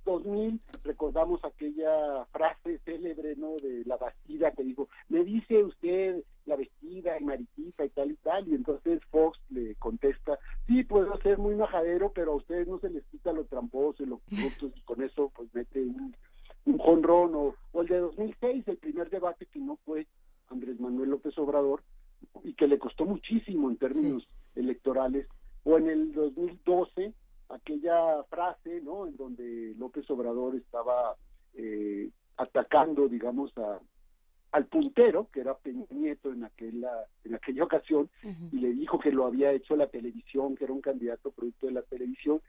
2000 recordamos aquella frase célebre, ¿no? De la Bastida, que dijo, me dice usted la Vestida y Mariquita y tal, y entonces Fox le contesta, sí, puedo ser muy majadero, pero a ustedes no se les quita lo tramposo y lo corrupto, y con eso pues mete un jonrón, o el de 2006, el primer debate que no fue Andrés Manuel López Obrador, y que le costó muchísimo en términos electorales, o en el 2012, aquella frase, ¿no? En donde López Obrador estaba atacando, digamos, al puntero, que era Peña Nieto en aquella ocasión, y le dijo que lo había hecho la televisión, que era un candidato producto de la televisión,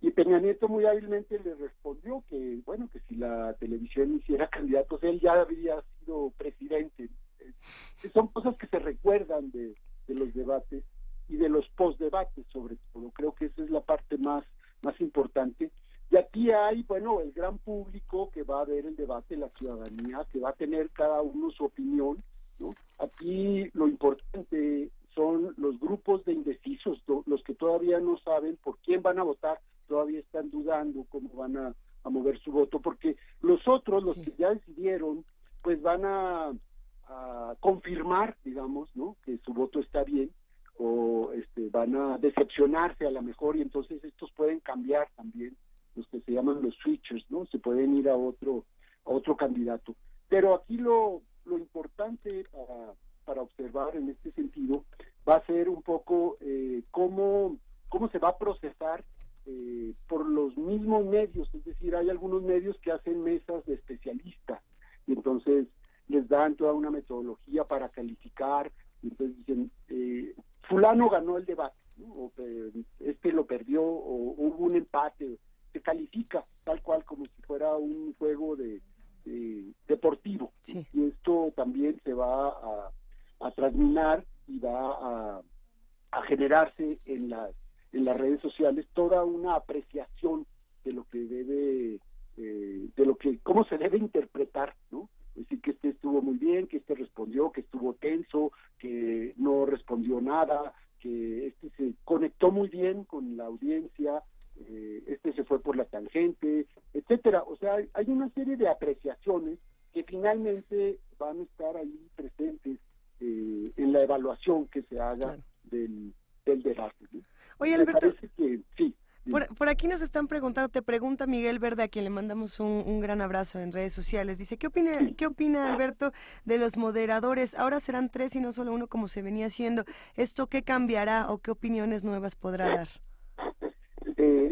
y Peña Nieto muy hábilmente le respondió que, bueno, que si la televisión hiciera candidatos, él ya había sido presidente. Son cosas que se recuerdan de los debates y de los postdebates, sobre todo. Creo que esa es la parte más importante. Y aquí hay, bueno, el gran público que va a ver el debate, la ciudadanía, que va a tener cada uno su opinión, ¿no? Aquí lo importante son los grupos de indecisos, los que todavía no saben por quién van a votar, todavía están dudando cómo van a mover su voto, porque los otros, los que ya decidieron, pues van a confirmar, digamos, ¿no? Que su voto está bien, o van a decepcionarse a lo mejor, y entonces estos pueden cambiar también, los que se llaman los switchers, ¿no? Se pueden ir a otro candidato. Pero aquí lo importante para observar en este sentido va a ser un poco cómo se va a procesar por los mismos medios, es decir, hay algunos medios que hacen mesas de especialistas, y entonces les dan toda una metodología para calificar, y entonces dicen, fulano ganó el debate, ¿no? O lo perdió, o hubo un empate, se califica tal cual como si fuera un juego deportivo. Sí. Y esto también se va a transminar y va a generarse en las redes sociales toda una apreciación de lo que debe, cómo se debe interpretar, ¿no? Es decir, que estuvo muy bien, que respondió, que estuvo tenso, que no respondió nada, que se conectó muy bien con la audiencia, se fue por la tangente, etcétera. O sea, hay una serie de apreciaciones que finalmente van a estar ahí presentes en la evaluación que se haga del debate, ¿no? Oye, Alberto, me parece que sí. Por aquí nos están preguntando, te pregunta Miguel Verde, a quien le mandamos un gran abrazo en redes sociales. Dice, ¿qué opina Alberto de los moderadores? Ahora serán 3 y no solo uno como se venía haciendo. ¿Esto qué cambiará o qué opiniones nuevas podrá dar?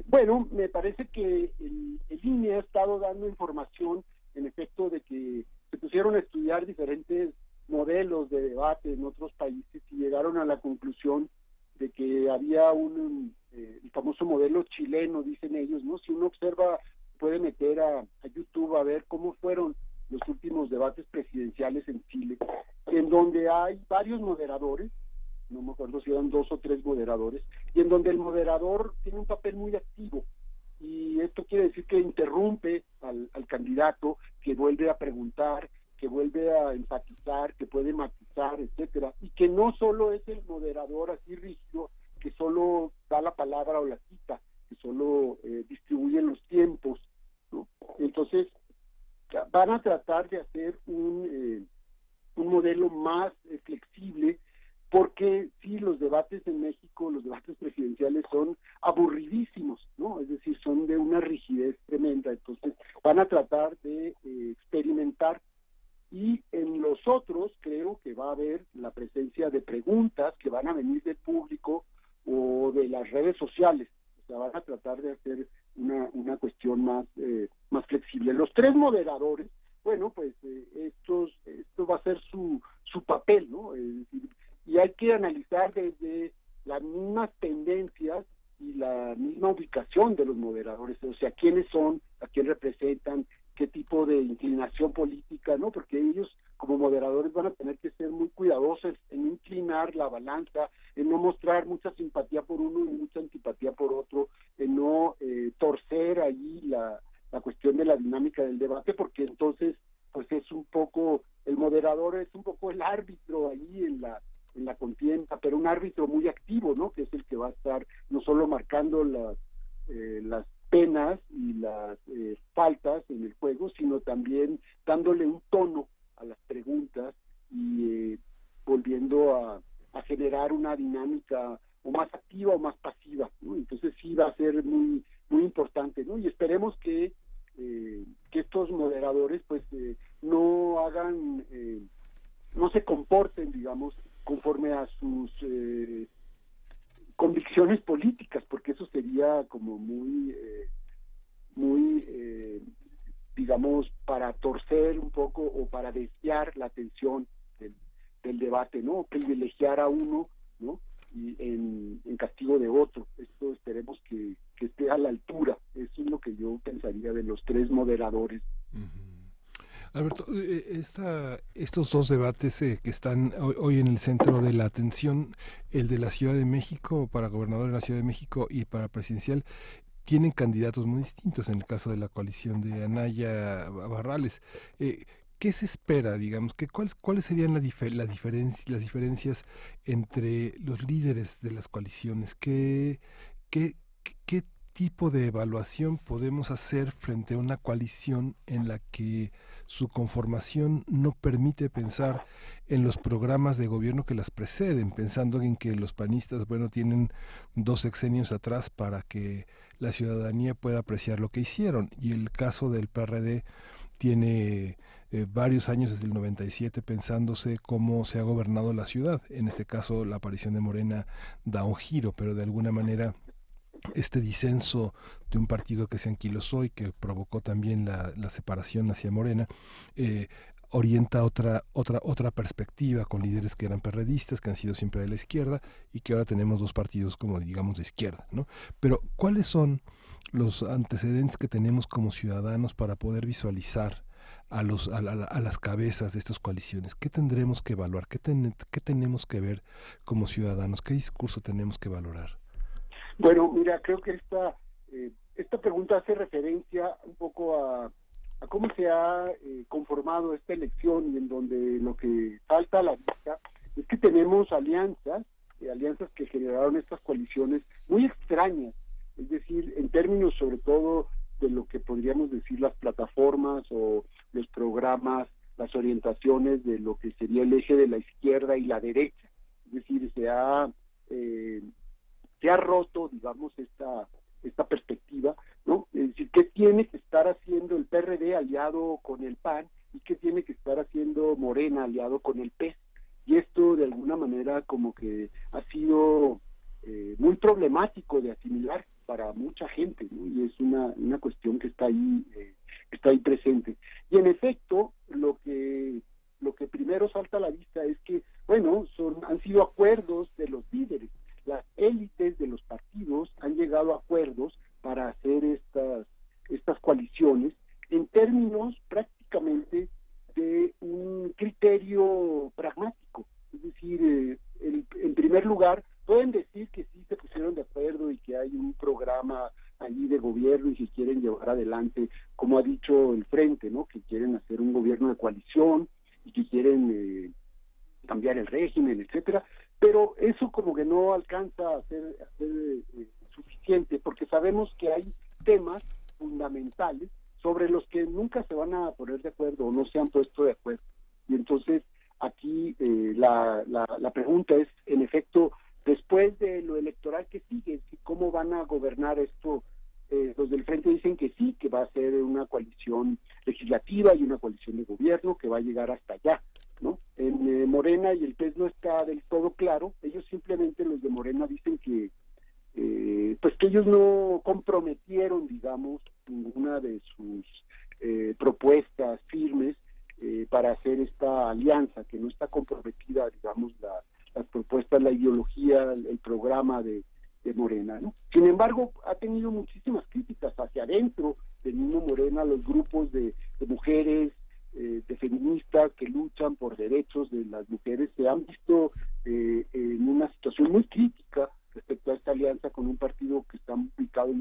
Bueno, me parece que el INE ha estado dando información en efecto de que se pusieron a estudiar diferentes modelos de debate en otros países y llegaron a la conclusión de que había el famoso modelo chileno, dicen ellos, ¿no? Si uno observa, puede meter a YouTube a ver cómo fueron los últimos debates presidenciales en Chile, en donde hay varios moderadores, no me acuerdo si eran 2 o 3 moderadores, y en donde el moderador tiene un papel muy activo, y esto quiere decir que interrumpe al candidato, que vuelve a preguntar, que vuelve a enfatizar, que puede matizar, etcétera, y que no solo es el moderador así rígido, que solo da la palabra o la cita, que solo distribuye los tiempos, ¿no? Entonces, van a tratar de hacer un modelo más flexible, porque sí, los debates en México, los debates presidenciales son aburridísimos, ¿no? Es decir, son de una rigidez tremenda. Entonces, van a tratar de experimentar. Y en los otros creo que va a haber la presencia de preguntas que van a venir del público o de las redes sociales. O sea, van a tratar de hacer una cuestión más flexible. Los 3 moderadores, bueno, pues esto va a ser su papel, ¿no? Es decir, y hay que analizar desde las mismas tendencias y la misma ubicación de los moderadores, o sea, quiénes son, a quién representan, qué tipo de inclinación política, ¿no? Porque ellos como moderadores van a tener que ser muy cuidadosos en inclinar la balanza, en no mostrar mucha simpatía por uno y mucha antipatía por otro, en no torcer ahí la cuestión de la dinámica del debate, porque entonces pues es un poco, el moderador es un poco el árbitro ahí en la contienda, pero un árbitro muy activo, ¿no? Que es el que va a estar no solo marcando las penas y las faltas en el juego, sino también dándole un tono a las preguntas y volviendo a generar una dinámica o más activa o más pasiva, ¿no? Entonces sí va a ser muy muy importante, ¿no? Y esperemos que estos moderadores pues no hagan, no se comporten, digamos, conforme a sus convicciones políticas, porque eso sería como muy digamos, para torcer un poco o para desviar la atención del debate, ¿no? Privilegiar a uno, ¿no? Y en castigo de otro. Esto esperemos que esté a la altura. Eso es lo que yo pensaría de los 3 moderadores. Alberto, estos 2 debates que están hoy en el centro de la atención, el de la Ciudad de México para gobernador de la Ciudad de México y para presidencial, tienen candidatos muy distintos. En el caso de la coalición de Anaya Barrales, ¿qué se espera, digamos? ¿Cuáles serían las diferencias entre los líderes de las coaliciones? ¿Qué tipo de evaluación podemos hacer frente a una coalición en la que su conformación no permite pensar en los programas de gobierno que las preceden, pensando en que los panistas, bueno, tienen 2 sexenios atrás para que la ciudadanía pueda apreciar lo que hicieron, y el caso del PRD tiene varios años, desde el 97, pensándose cómo se ha gobernado la ciudad. En este caso, la aparición de Morena da un giro, pero de alguna manera este disenso de un partido que se anquilosó y que provocó también la separación hacia Morena, orienta otra perspectiva, con líderes que eran perredistas, que han sido siempre de la izquierda, y que ahora tenemos 2 partidos como, digamos, de izquierda, ¿no? Pero ¿cuáles son los antecedentes que tenemos como ciudadanos para poder visualizar a las cabezas de estas coaliciones? ¿Qué tendremos que evaluar? ¿Qué tenemos que ver como ciudadanos? ¿Qué discurso tenemos que valorar? Bueno, mira, creo que esta pregunta hace referencia un poco a cómo se ha conformado esta elección, y en donde lo que salta a la vista es que tenemos alianzas que generaron estas coaliciones muy extrañas, es decir, en términos sobre todo de lo que podríamos decir las plataformas o los programas, las orientaciones de lo que sería el eje de la izquierda y la derecha, Es decir, se ha roto, digamos, esta perspectiva, ¿no? Es decir, ¿qué tiene que estar haciendo el PRD aliado con el PAN y qué tiene que estar haciendo Morena aliado con el PES? Y esto de alguna manera como que ha sido muy problemático de asimilar para mucha gente, ¿no? Y es una cuestión que está ahí presente. Y en efecto, lo que primero salta a la vista es que, bueno, han sido acuerdos de los líderes. Las élites de los partidos han llegado a acuerdos para hacer estas coaliciones en términos prácticamente de un criterio pragmático. Es decir, en primer lugar, pueden decir que sí se pusieron de acuerdo y que hay un programa allí de gobierno y que quieren llevar adelante, como ha dicho el Frente, ¿no? Que quieren hacer un gobierno de coalición y que quieren cambiar el régimen, etcétera, pero eso como que no alcanza a ser suficiente, porque sabemos que hay temas fundamentales sobre los que nunca se van a poner de acuerdo o no se han puesto de acuerdo. Y entonces aquí la pregunta es, en efecto, después de lo electoral que sigue, ¿cómo van a gobernar esto? Los del Frente dicen que sí, que va a ser una coalición legislativa y una coalición de gobierno que va a llegar hasta allá, ¿no? En Morena y el PES no está del todo claro. Ellos simplemente, los de Morena, dicen que pues que ellos no comprometieron, digamos, ninguna de sus propuestas firmes para hacer esta alianza, que no está comprometida, digamos, las propuestas, la ideología, el programa de Morena, ¿no? Sin embargo, ha tenido muchísimas críticas hacia adentro del mismo Morena, los grupos de mujeres, de feministas que luchan por derechos de las mujeres, se han visto en una situación muy crítica respecto a esta alianza con un partido que está ubicado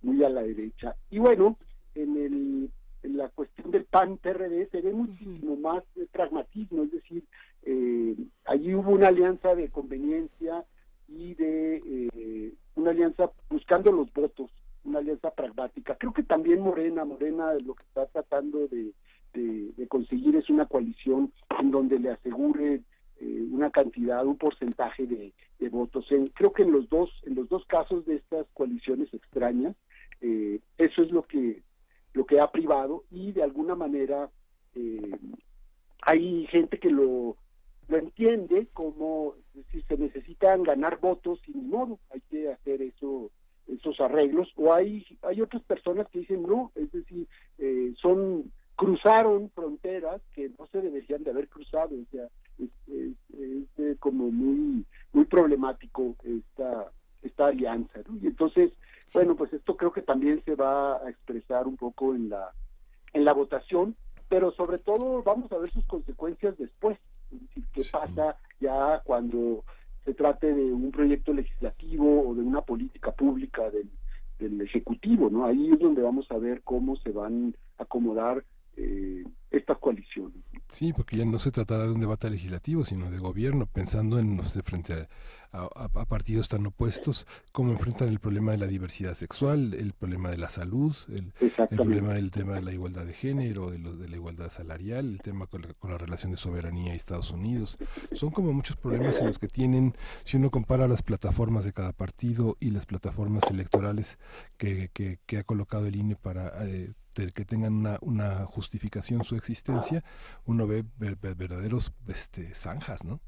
muy a la derecha. Y bueno, en la cuestión del PAN-PRD se ve muchísimo más pragmatismo, es decir, allí hubo una alianza de conveniencia y de una alianza buscando los votos, una alianza pragmática. Creo que también Morena lo que está tratando de conseguir es una coalición en donde le asegure una cantidad, un porcentaje de votos. Creo que en los dos casos de estas coaliciones extrañas, eso es lo que ha privado, y de alguna manera hay gente que lo entiende como si se necesitan ganar votos y ni modo, hay que hacer esos arreglos, o hay otras personas que dicen no, es decir, cruzaron fronteras que no se deberían de haber cruzado, o sea, es como muy problemático esta alianza, ¿no? Y entonces, sí, bueno, pues esto creo que también se va a expresar un poco en la votación, pero sobre todo vamos a ver sus consecuencias después, es decir, qué pasa ya cuando se trate de un proyecto legislativo o de una política pública del Ejecutivo, ¿no? Ahí es donde vamos a ver cómo se van a acomodar estas coaliciones. Sí, porque ya no se tratará de un debate legislativo, sino de gobierno, pensando en, no sé, frente a partidos tan opuestos, cómo enfrentan el problema de la diversidad sexual, el problema de la salud, el problema del tema de la igualdad de género, de la igualdad salarial, el tema con la relación de soberanía y Estados Unidos. Son como muchos problemas en los que tienen, si uno compara las plataformas de cada partido y las plataformas electorales que ha colocado el INE para que tengan una justificación su existencia, uno ve verdaderos zanjas, ¿no?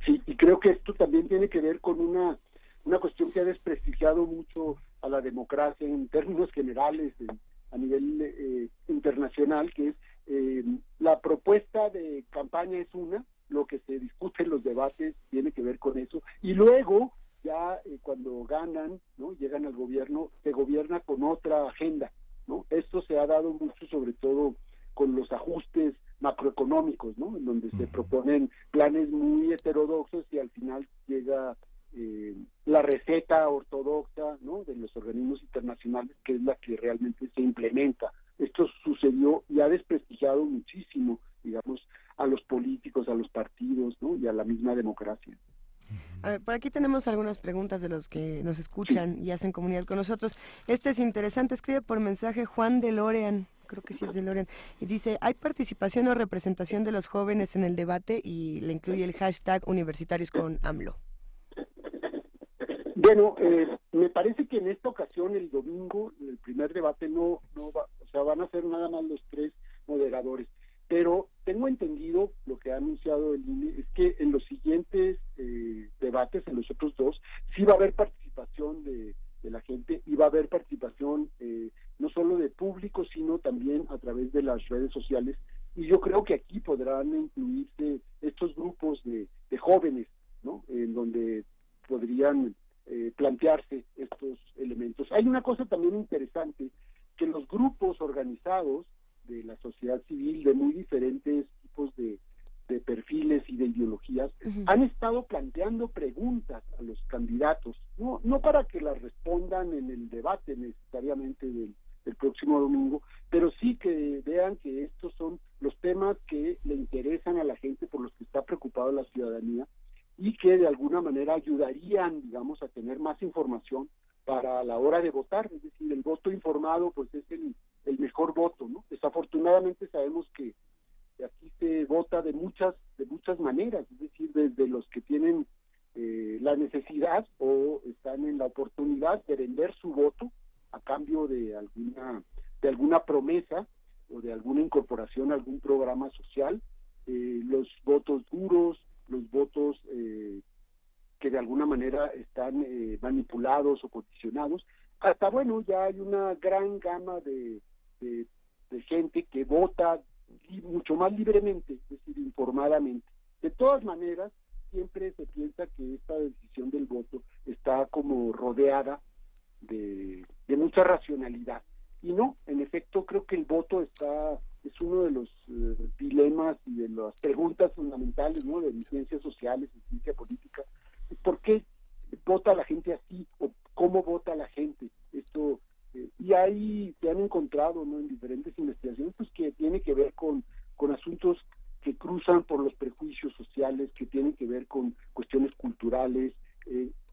Sí, y creo que esto también tiene que ver con una cuestión que ha desprestigiado mucho a la democracia en términos generales a nivel internacional, que es la propuesta de campaña es lo que se discute en los debates tiene que ver con eso, y luego ya cuando ganan, ¿no?, llegan al gobierno, se gobierna con otra agenda, ¿no? Esto se ha dado mucho, sobre todo con los ajustes macroeconómicos, ¿no?, en donde se proponen planes muy heterodoxos y al final llega la receta ortodoxa, ¿no?, de los organismos internacionales, que es la que realmente se implementa. Esto sucedió y ha desprestigiado muchísimo, digamos, a los políticos, a los partidos, ¿no?, y a la misma democracia. A ver, por aquí tenemos algunas preguntas de los que nos escuchan y hacen comunidad con nosotros. Este es interesante, escribe por mensaje Juan de Lorean, creo que sí es de Lorean, y dice, ¿hay participación o representación de los jóvenes en el debate? Y le incluye el hashtag universitarios con AMLO. Bueno, me parece que en esta ocasión, el domingo, el primer debate no va, o sea, van a ser nada más los 3 moderadores. Pero tengo entendido, lo que ha anunciado el INE, es que en los siguientes debates, en los otros 2, sí va a haber participación de la gente y va a haber participación no solo de público, sino también a través de las redes sociales. Y yo creo que aquí podrán incluirse estos grupos de jóvenes, ¿no? En donde podrían plantearse estos elementos. Hay una cosa también interesante, que los grupos organizados de la sociedad civil de muy diferentes tipos de perfiles y de ideologías han estado planteando preguntas a los candidatos, no para que las respondan en el debate necesariamente del próximo domingo, pero sí que vean que estos son los temas que le interesan a la gente, por los que está preocupada la ciudadanía, y que de alguna manera ayudarían, digamos, a tener más información para la hora de votar. Es decir, el voto informado pues es el mejor voto, ¿no? Desafortunadamente sabemos que aquí se vota de muchas maneras, es decir, desde los que tienen la necesidad o están en la oportunidad de vender su voto a cambio de alguna promesa o de alguna incorporación a algún programa social, los votos duros, los votos que de alguna manera están manipulados o condicionados, hasta, bueno, ya hay una gran gama de gente que vota mucho más libremente, es decir, informadamente. De todas maneras, siempre se piensa que esta decisión del voto está como rodeada de mucha racionalidad. Y no, en efecto, creo que el voto es uno de los dilemas y de las preguntas fundamentales, ¿no?, de ciencias sociales y ciencia política. ¿Por qué vota la gente así? ¿O cómo vota la gente? Esto y ahí se han encontrado, ¿no?, en diferentes investigaciones, pues que tiene que ver con asuntos que cruzan por los prejuicios sociales, que tienen que ver con cuestiones culturales,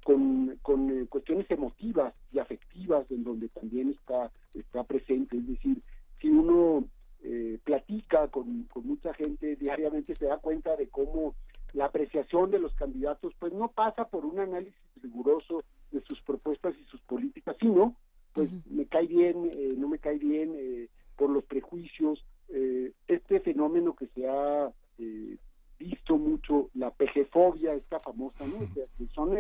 con cuestiones emotivas y afectivas, en donde también está presente. Es decir, si uno platica con mucha gente diariamente, se da cuenta de cómo la apreciación de los candidatos pues no pasa por un análisis riguroso de sus propuestas y sus políticas, sino pues me cae bien, no me cae bien, por los prejuicios, este fenómeno que se ha visto mucho, la pejefobia, esta famosa, ¿no? Que son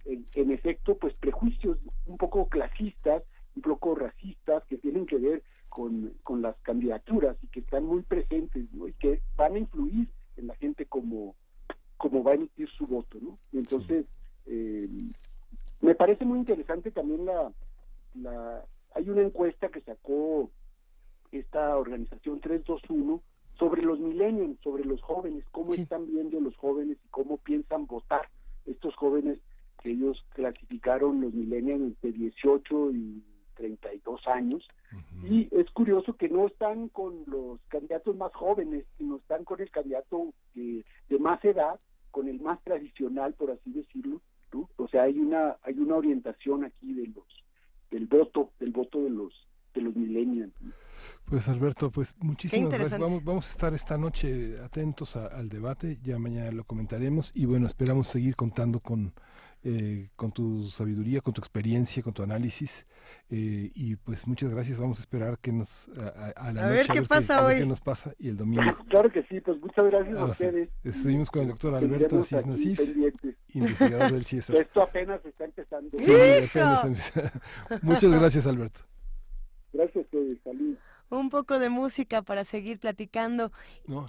en efecto pues prejuicios un poco clasistas, un poco racistas, que tienen que ver con las candidaturas y que están muy presentes, ¿no?, y que van a influir en la gente como va a emitir su voto, ¿no? Y entonces me parece muy interesante también hay una encuesta que sacó esta organización 321 sobre los millennials, sobre los jóvenes, cómo están viendo los jóvenes y cómo piensan votar estos jóvenes, que ellos clasificaron los millennials de 18 y 32 años, y es curioso que no están con los candidatos más jóvenes, sino están con el candidato de más edad, con el más tradicional, por así decirlo, ¿no? O sea, hay una orientación aquí del voto de los millennials. Pues Alberto, pues muchísimas gracias. Vamos a estar esta noche atentos al debate, ya mañana lo comentaremos, y bueno, esperamos seguir contando con tu sabiduría, con tu experiencia, con tu análisis, y pues muchas gracias. Vamos a esperar que a la noche ver qué nos pasa y el domingo. Claro que sí, pues muchas gracias a ustedes. Estuvimos con el doctor Alberto Asís Nasif, investigador del CIESAS. Esto apenas está empezando. Sí, apenas está. Muchas gracias, Alberto. Gracias, salud. Un poco de música para seguir platicando.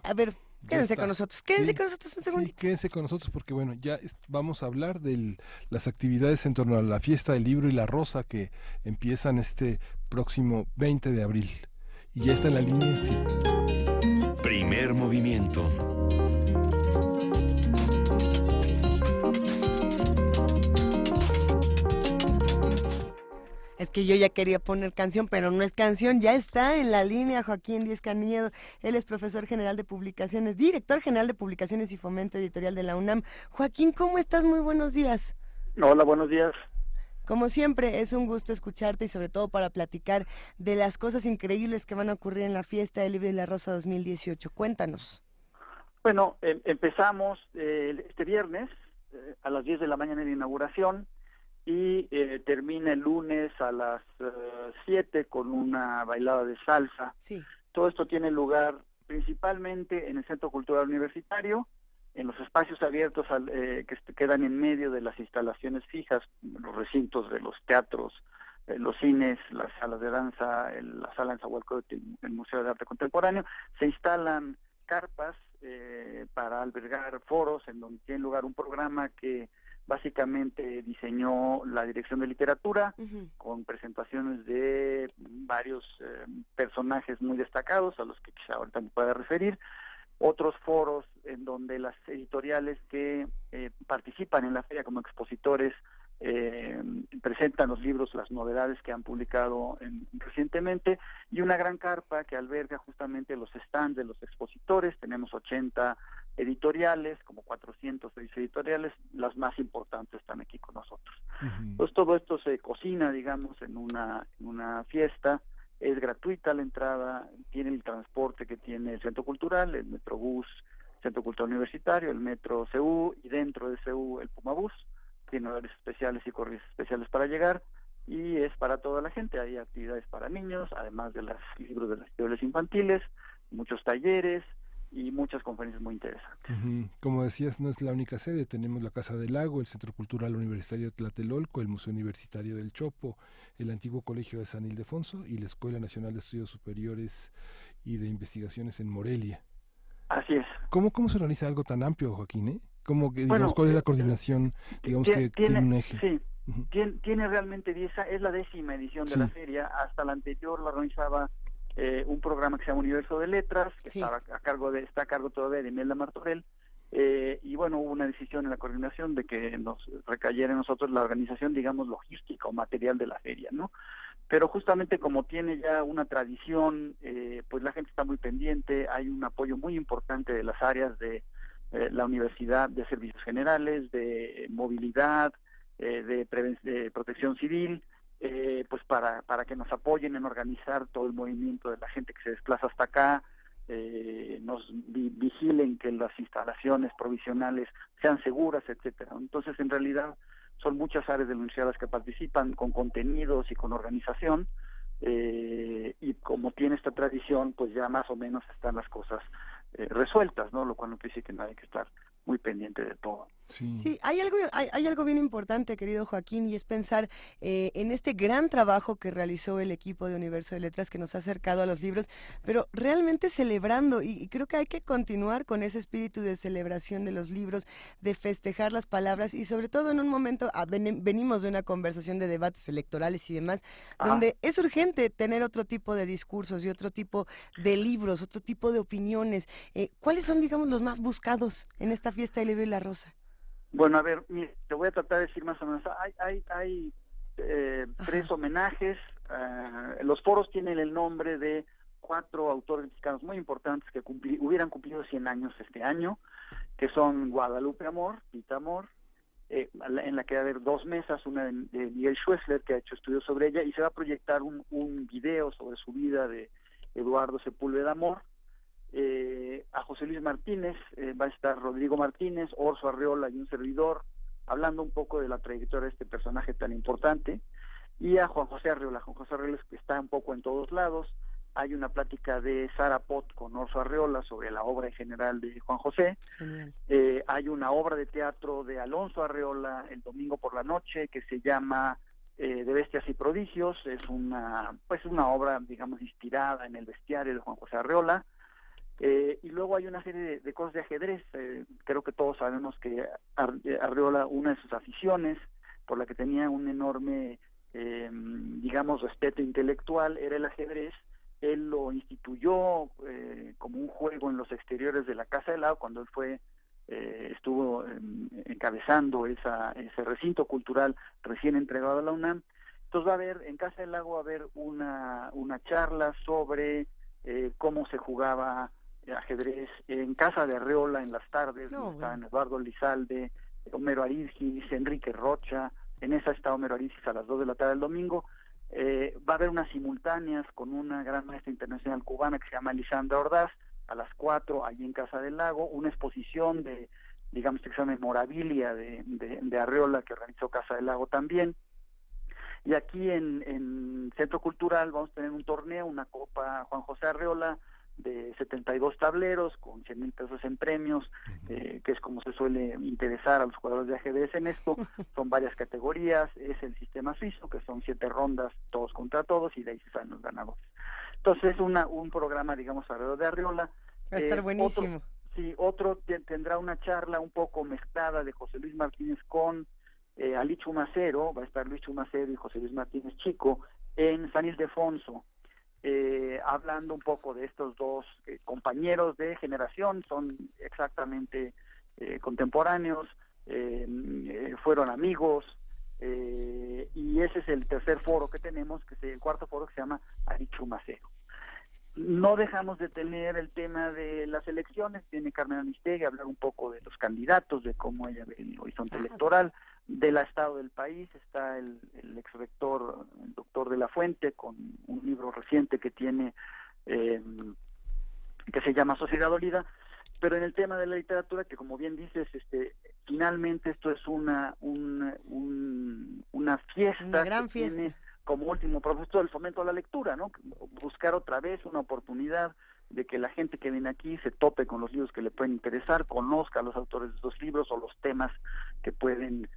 A ver, quédense con nosotros. Quédense con nosotros un segundito. Sí, quédense con nosotros porque bueno, ya vamos a hablar de las actividades en torno a la fiesta del libro y la rosa que empiezan este próximo 20 de abril. Y ya está en la línea. Sí. Primer movimiento. Es que yo ya quería poner canción, pero no es canción, ya está en la línea Joaquín Díez Canedo. Él es profesor general de publicaciones, director general de publicaciones y fomento editorial de la UNAM. Joaquín, ¿cómo estás? Muy buenos días. Hola, buenos días. Como siempre, es un gusto escucharte y sobre todo para platicar de las cosas increíbles que van a ocurrir en la Fiesta del Libro y la Rosa 2018. Cuéntanos. Bueno, empezamos este viernes a las 10 de la mañana de inauguración y termina el lunes a las 7 con una bailada de salsa. Sí. Todo esto tiene lugar principalmente en el Centro Cultural Universitario, en los espacios abiertos que quedan en medio de las instalaciones fijas, los recintos de los teatros, los cines, las salas de danza, la sala en Zahualcóyotl, el Museo de Arte Contemporáneo. Se instalan carpas para albergar foros en donde tiene lugar un programa que básicamente diseñó la Dirección de Literatura, con presentaciones de varios personajes muy destacados a los que quizá ahorita me pueda referir. Otros foros en donde las editoriales que participan en la feria como expositores presentan los libros, las novedades que han publicado recientemente, y una gran carpa que alberga justamente los stands de los expositores. Tenemos 80 editoriales, como 400 editoriales, las más importantes están aquí con nosotros. Pues todo esto se cocina, digamos, en una fiesta. Es gratuita la entrada, tiene el transporte que tiene el Centro Cultural, el Metrobús, Centro Cultural Universitario, el Metro CU, y dentro de CU el Pumabús. Tiene horarios especiales y corridas especiales para llegar, y es para toda la gente. Hay actividades para niños, además de los libros de las editoriales infantiles, muchos talleres y muchas conferencias muy interesantes. Como decías, no es la única sede. Tenemos la Casa del Lago, el Centro Cultural Universitario de Tlatelolco, el Museo Universitario del Chopo, el antiguo Colegio de San Ildefonso y la Escuela Nacional de Estudios Superiores y de Investigaciones en Morelia. Así es. ¿Cómo se organiza algo tan amplio, Joaquín? ¿Cómo que, digamos, cuál es la coordinación? Digamos que tiene un eje. Sí, tiene realmente 10, es la 10ª edición de la feria. Hasta la anterior la organizaba un programa que se llama Universo de Letras, que está a cargo todavía de Imelda Martorell, y bueno, hubo una decisión en la coordinación de que nos recayera en nosotros la organización, digamos, logística o material de la feria, ¿no? Pero justamente como tiene ya una tradición, pues la gente está muy pendiente. Hay un apoyo muy importante de las áreas de la universidad, de servicios generales, de movilidad, de protección civil, pues para que nos apoyen en organizar todo el movimiento de la gente que se desplaza hasta acá, nos vigilen que las instalaciones provisionales sean seguras, etcétera. Entonces, en realidad, son muchas áreas de la universidad las que participan con contenidos y con organización, y como tiene esta tradición, pues ya más o menos están las cosas resueltas, ¿no? Lo cual no quiere decir que no hay que estar muy pendiente de todo. Sí, hay algo bien importante, querido Joaquín, y es pensar en este gran trabajo que realizó el equipo de Universo de Letras, que nos ha acercado a los libros, pero realmente celebrando, y creo que hay que continuar con ese espíritu de celebración de los libros, de festejar las palabras, y sobre todo en un momento, venimos de una conversación de debates electorales y demás, donde es urgente tener otro tipo de discursos y otro tipo de libros, otro tipo de opiniones. ¿Cuáles son, digamos, los más buscados en esta Fiesta del Libro y la Rosa? Bueno, a ver, mire, te voy a tratar de decir más o menos. Hay 3 homenajes. Los foros tienen el nombre de 4 autores mexicanos muy importantes que hubieran cumplido 100 años este año, que son Guadalupe Amor, Pita Amor, en la que va a haber 2 mesas, una de Miguel Schwessler, que ha hecho estudios sobre ella, y se va a proyectar un video sobre su vida de Eduardo Sepúlveda Amor. A José Luis Martínez va a estar Rodrigo Martínez, Orso Arreola y un servidor, hablando un poco de la trayectoria de este personaje tan importante, y a Juan José Arreola. Juan José Arreola está un poco en todos lados. Hay una plática de Sara Pot con Orso Arreola sobre la obra en general de Juan José. Hay una obra de teatro de Alonso Arreola el domingo por la noche que se llama de Bestias y Prodigios. Es una obra, digamos, inspirada en el bestiario de Juan José Arreola. Y luego hay una serie de cosas de ajedrez. Creo que todos sabemos que Arreola, una de sus aficiones, por la que tenía un enorme, digamos, respeto intelectual, era el ajedrez. Él lo instituyó como un juego en los exteriores de la Casa del Lago cuando él estuvo encabezando ese recinto cultural recién entregado a la UNAM. Entonces va a haber, en Casa del Lago va a haber una charla sobre cómo se jugaba ajedrez en Casa de Arreola en las tardes, donde están Eduardo Lizalde, Homero Arizgis, Enrique Rocha. En esa está Homero Arizgis a las 2 de la tarde del domingo. Va a haber unas simultáneas con una gran maestra internacional cubana que se llama Lisandra Ordaz a las 4 allí en Casa del Lago, una exposición de, digamos que se llama Memorabilia de Arreola que organizó Casa del Lago también. Y aquí en Centro Cultural vamos a tener un torneo, una Copa Juan José Arreola de 72 tableros con 100,000 pesos en premios, que es como se suele interesar a los jugadores de ajedrez en esto. Son varias categorías, es el sistema suizo, que son 7 rondas, todos contra todos, y de ahí se salen los ganadores. Entonces es un programa, digamos, alrededor de Arreola. Va a estar buenísimo. Otro tendrá una charla un poco mezclada de José Luis Martínez con Ali Chumacero. Va a estar Luis Chumacero y José Luis Martínez Chico en San Ildefonso, hablando un poco de estos dos compañeros de generación, son exactamente contemporáneos, fueron amigos, y ese es el tercer foro que tenemos, que es el cuarto foro, que se llama Ali Chumacero. No dejamos de tener el tema de las elecciones. Tiene Carmen Aristegui a hablar un poco de los candidatos, de cómo ella ve el horizonte electoral, del estado del país. Está el ex rector, el doctor de la Fuente, con un libro reciente que tiene, que se llama Sociedad Dolida. Pero en el tema de la literatura, que como bien dices, finalmente esto es una fiesta, una gran fiesta, tiene como último propósito el fomento a la lectura, ¿no? Buscar otra vez una oportunidad de que la gente que viene aquí se tope con los libros que le pueden interesar, conozca a los autores de estos libros o los temas que pueden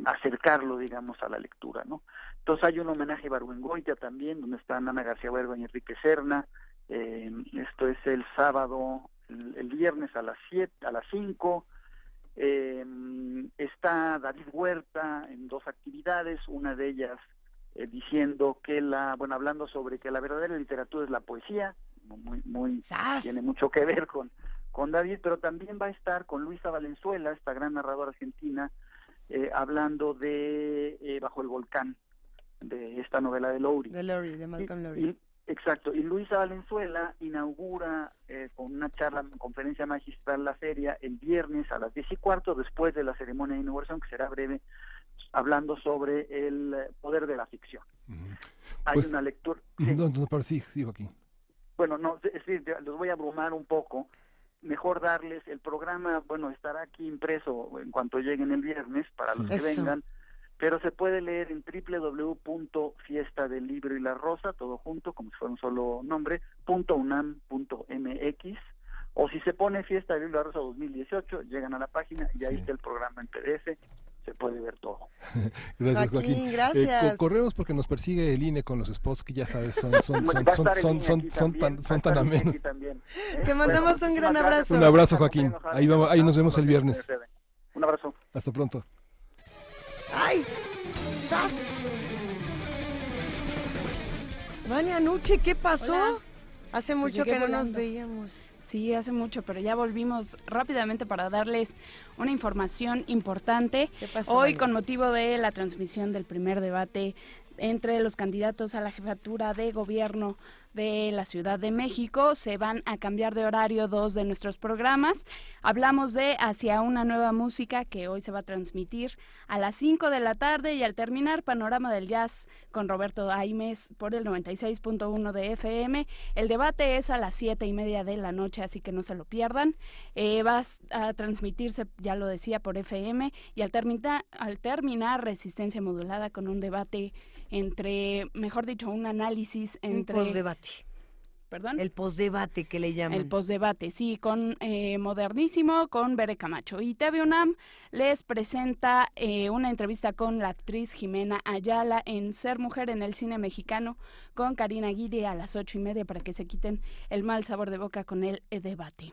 acercarlo, digamos, a la lectura, ¿no? Entonces hay un homenaje a Ibargüengoitia también, donde están Ana García Huerva y Enrique Serna. Esto es el sábado, el viernes a las 5. Está David Huerta en 2 actividades, una de ellas diciendo que hablando sobre que la verdadera literatura es la poesía, tiene mucho que ver con David, pero también va a estar con Luisa Valenzuela, esta gran narradora argentina, hablando de Bajo el Volcán, de esta novela de Lowry. De Malcolm Lowry. Exacto, y Luisa Valenzuela inaugura con una conferencia magistral la feria el viernes a las 10:15, después de la ceremonia de inauguración, que será breve, hablando sobre el poder de la ficción. Hay una lectura... Sí, Joaquín. Bueno, no, es decir, los voy a abrumar un poco. Mejor darles el programa, estará aquí impreso en cuanto lleguen el viernes para los que vengan, pero se puede leer en www.fiestadelibroylarosa, todo junto, como si fuera un solo nombre, .unam.mx, o si se pone Fiesta del Libro y la Rosa 2018, llegan a la página y ahí está el programa en PDF, se puede ver todo. Gracias, Joaquín. Gracias. Corremos porque nos persigue el INE con los spots que ya sabes, son tan amenos. Te mandamos un gran abrazo. Un abrazo, Joaquín. Ahí nos vemos el viernes. Un abrazo. Hasta pronto. ¡Ay! ¡Sas! Vania Nuche, ¿qué pasó? Hola. Hace mucho que no nos veíamos. Sí, hace mucho, pero ya volvimos rápidamente para darles una información importante. ¿Qué pasó, Hoy, Vania? con motivo de la transmisión del primer debate entre los candidatos a la jefatura de gobierno de la Ciudad de México, se van a cambiar de horario 2 de nuestros programas. Hablamos de Hacia una nueva música, que hoy se va a transmitir a las 5 de la tarde, y al terminar, Panorama del Jazz con Roberto Aimes por el 96.1 de FM. El debate es a las 7:30 de la noche, así que no se lo pierdan. Va a transmitirse, ya lo decía, por FM, y al terminar Resistencia Modulada con un debate entre, mejor dicho, un análisis entre... Un postdebate. ¿Perdón? El postdebate que le llaman. El postdebate, sí, con Modernísimo, con Bere Camacho. Y TV UNAM les presenta una entrevista con la actriz Jimena Ayala en Ser Mujer en el Cine Mexicano, con Karina Guidi a las 8:30, para que se quiten el mal sabor de boca con el debate.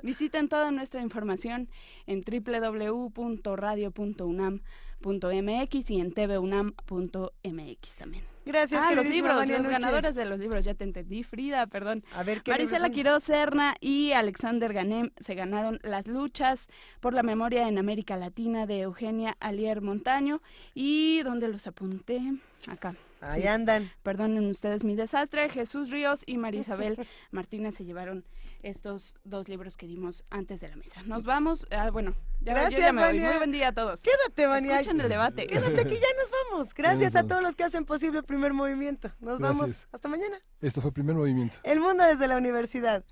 Visiten toda nuestra información en www.radio.unam.mx y en tvunam.mx también. Gracias, los libros, Vania los Nuche. ganadores de los libros, ya te entendí, Frida, perdón. A ver, ¿qué Marisela libros son? Quiroz Serna y Alexander Ganem se ganaron Las luchas por la memoria en América Latina de Eugenia Alier Montaño. ¿Y dónde los apunté? Acá. Ahí andan. Perdonen ustedes mi desastre. Jesús Ríos y Marisabel Martínez se llevaron estos 2 libros que dimos antes de la mesa. Nos vamos. Bueno, Gracias, yo ya me voy. Vania. Muy buen día a todos. Quédate, Vania. Escuchen el debate. Quédate aquí, ya nos vamos. Gracias a todos los que hacen posible el Primer Movimiento. Nos vamos. Hasta mañana. Esto fue Primer Movimiento. El mundo desde la universidad.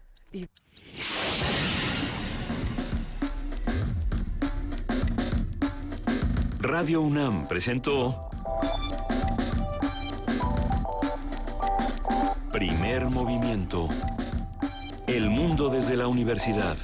Radio UNAM presentó Primer Movimiento. El mundo desde la universidad.